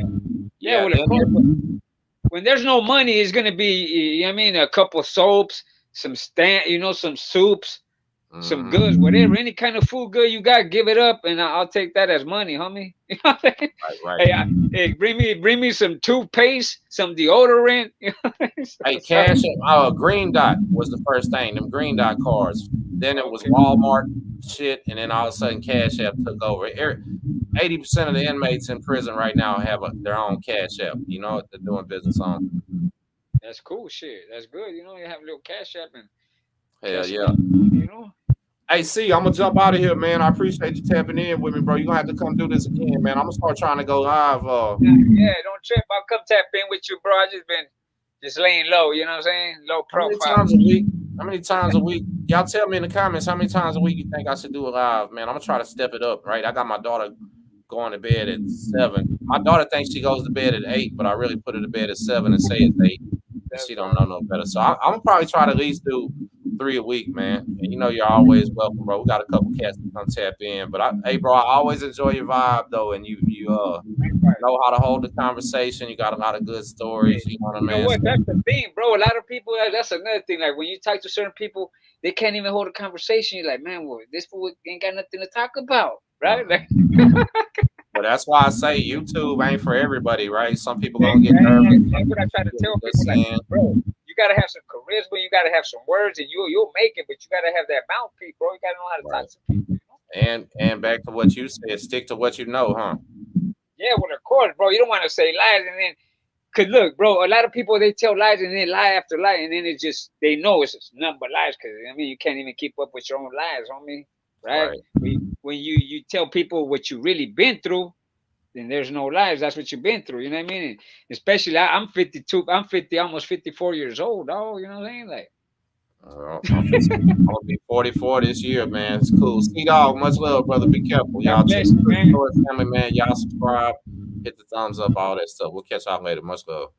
Yeah, Yeah. well, of course, when there's no money, it's gonna be, you know what I mean, a couple soaps, some some soups, some Mhm. goods, whatever, any kind of food good you got, give it up, and I'll take that as money, homie. You know what I'm saying? Right, right. Hey, hey, bring me some toothpaste, some deodorant. You know what I mean? Hey, So, Cash App, Green Dot was the first thing. Them Green Dot cards. Then it was okay. Walmart shit, and then all of a sudden Cash App took over. 80% of the inmates in prison right now have their own Cash App. You know what they're doing business on. That's cool shit. That's good. You know, you have a little cash app and Hell cash it yeah. up. You know. Hey, C, I'm gonna jump out of here, man. I appreciate you tapping in with me, bro. You're gonna have to come do this again, man. I'm gonna start trying to go live. Yeah, yeah, don't trip. I'll come tap in with you, bro. I just been just laying low. You know what I'm saying? Low How many profile. times a week? How many times a week? Y'all tell me in the comments how many times a week you think I should do a live, man. I'm gonna try to step it up, right? I got my daughter going to bed at 7. My daughter thinks she goes to bed at 8, but I really put her to bed at 7 and say it's 8, and That's she don't right. know no better. So I'm gonna probably try to at least do 3 a week, man. And you know you're always welcome, bro. We got a couple cats to come tap in, but hey, bro, I always enjoy your vibe though, and you Right. know how to hold the conversation. You got a lot of good Hey, stories. You know what I you know mean? what? So, That's the thing, bro. A lot of people. That's another thing. Like when you talk to certain people, they can't even hold a conversation. You're like, man, well, this fool ain't got nothing to talk about, right? uh-uh. Like, But that's why I say YouTube ain't for everybody, right? Some people gonna get nervous. exactly. Some That's what I people try to feel tell what they're people. Like, saying. bro, you gotta have some charisma. You gotta have some words, and you'll make it. But you gotta have that mouthpiece, bro. You gotta know how to talk Right. to people. You know? And back to what you said, stick to what you know, huh? Yeah, well, of course, bro. You don't want to say lies, and then cause look, bro, a lot of people they tell lies and then lie after lie, and then it just they know it's nothing but lies. Cause I mean, you can't even keep up with your own lies, homie. Right? Right. When you tell people what you really been through, then there's no lies. That's what you've been through. You know what I mean? And especially I'm 52. I'm 50, almost 54 years old. Oh, you know what I'm saying? Like I'm gonna be 44 this year, man. It's cool. C-Dogg, much love, brother. Be careful. God Y'all check bless you, the man. story, family, man. Y'all subscribe, hit the thumbs up, all that stuff. We'll catch y'all later. Much love.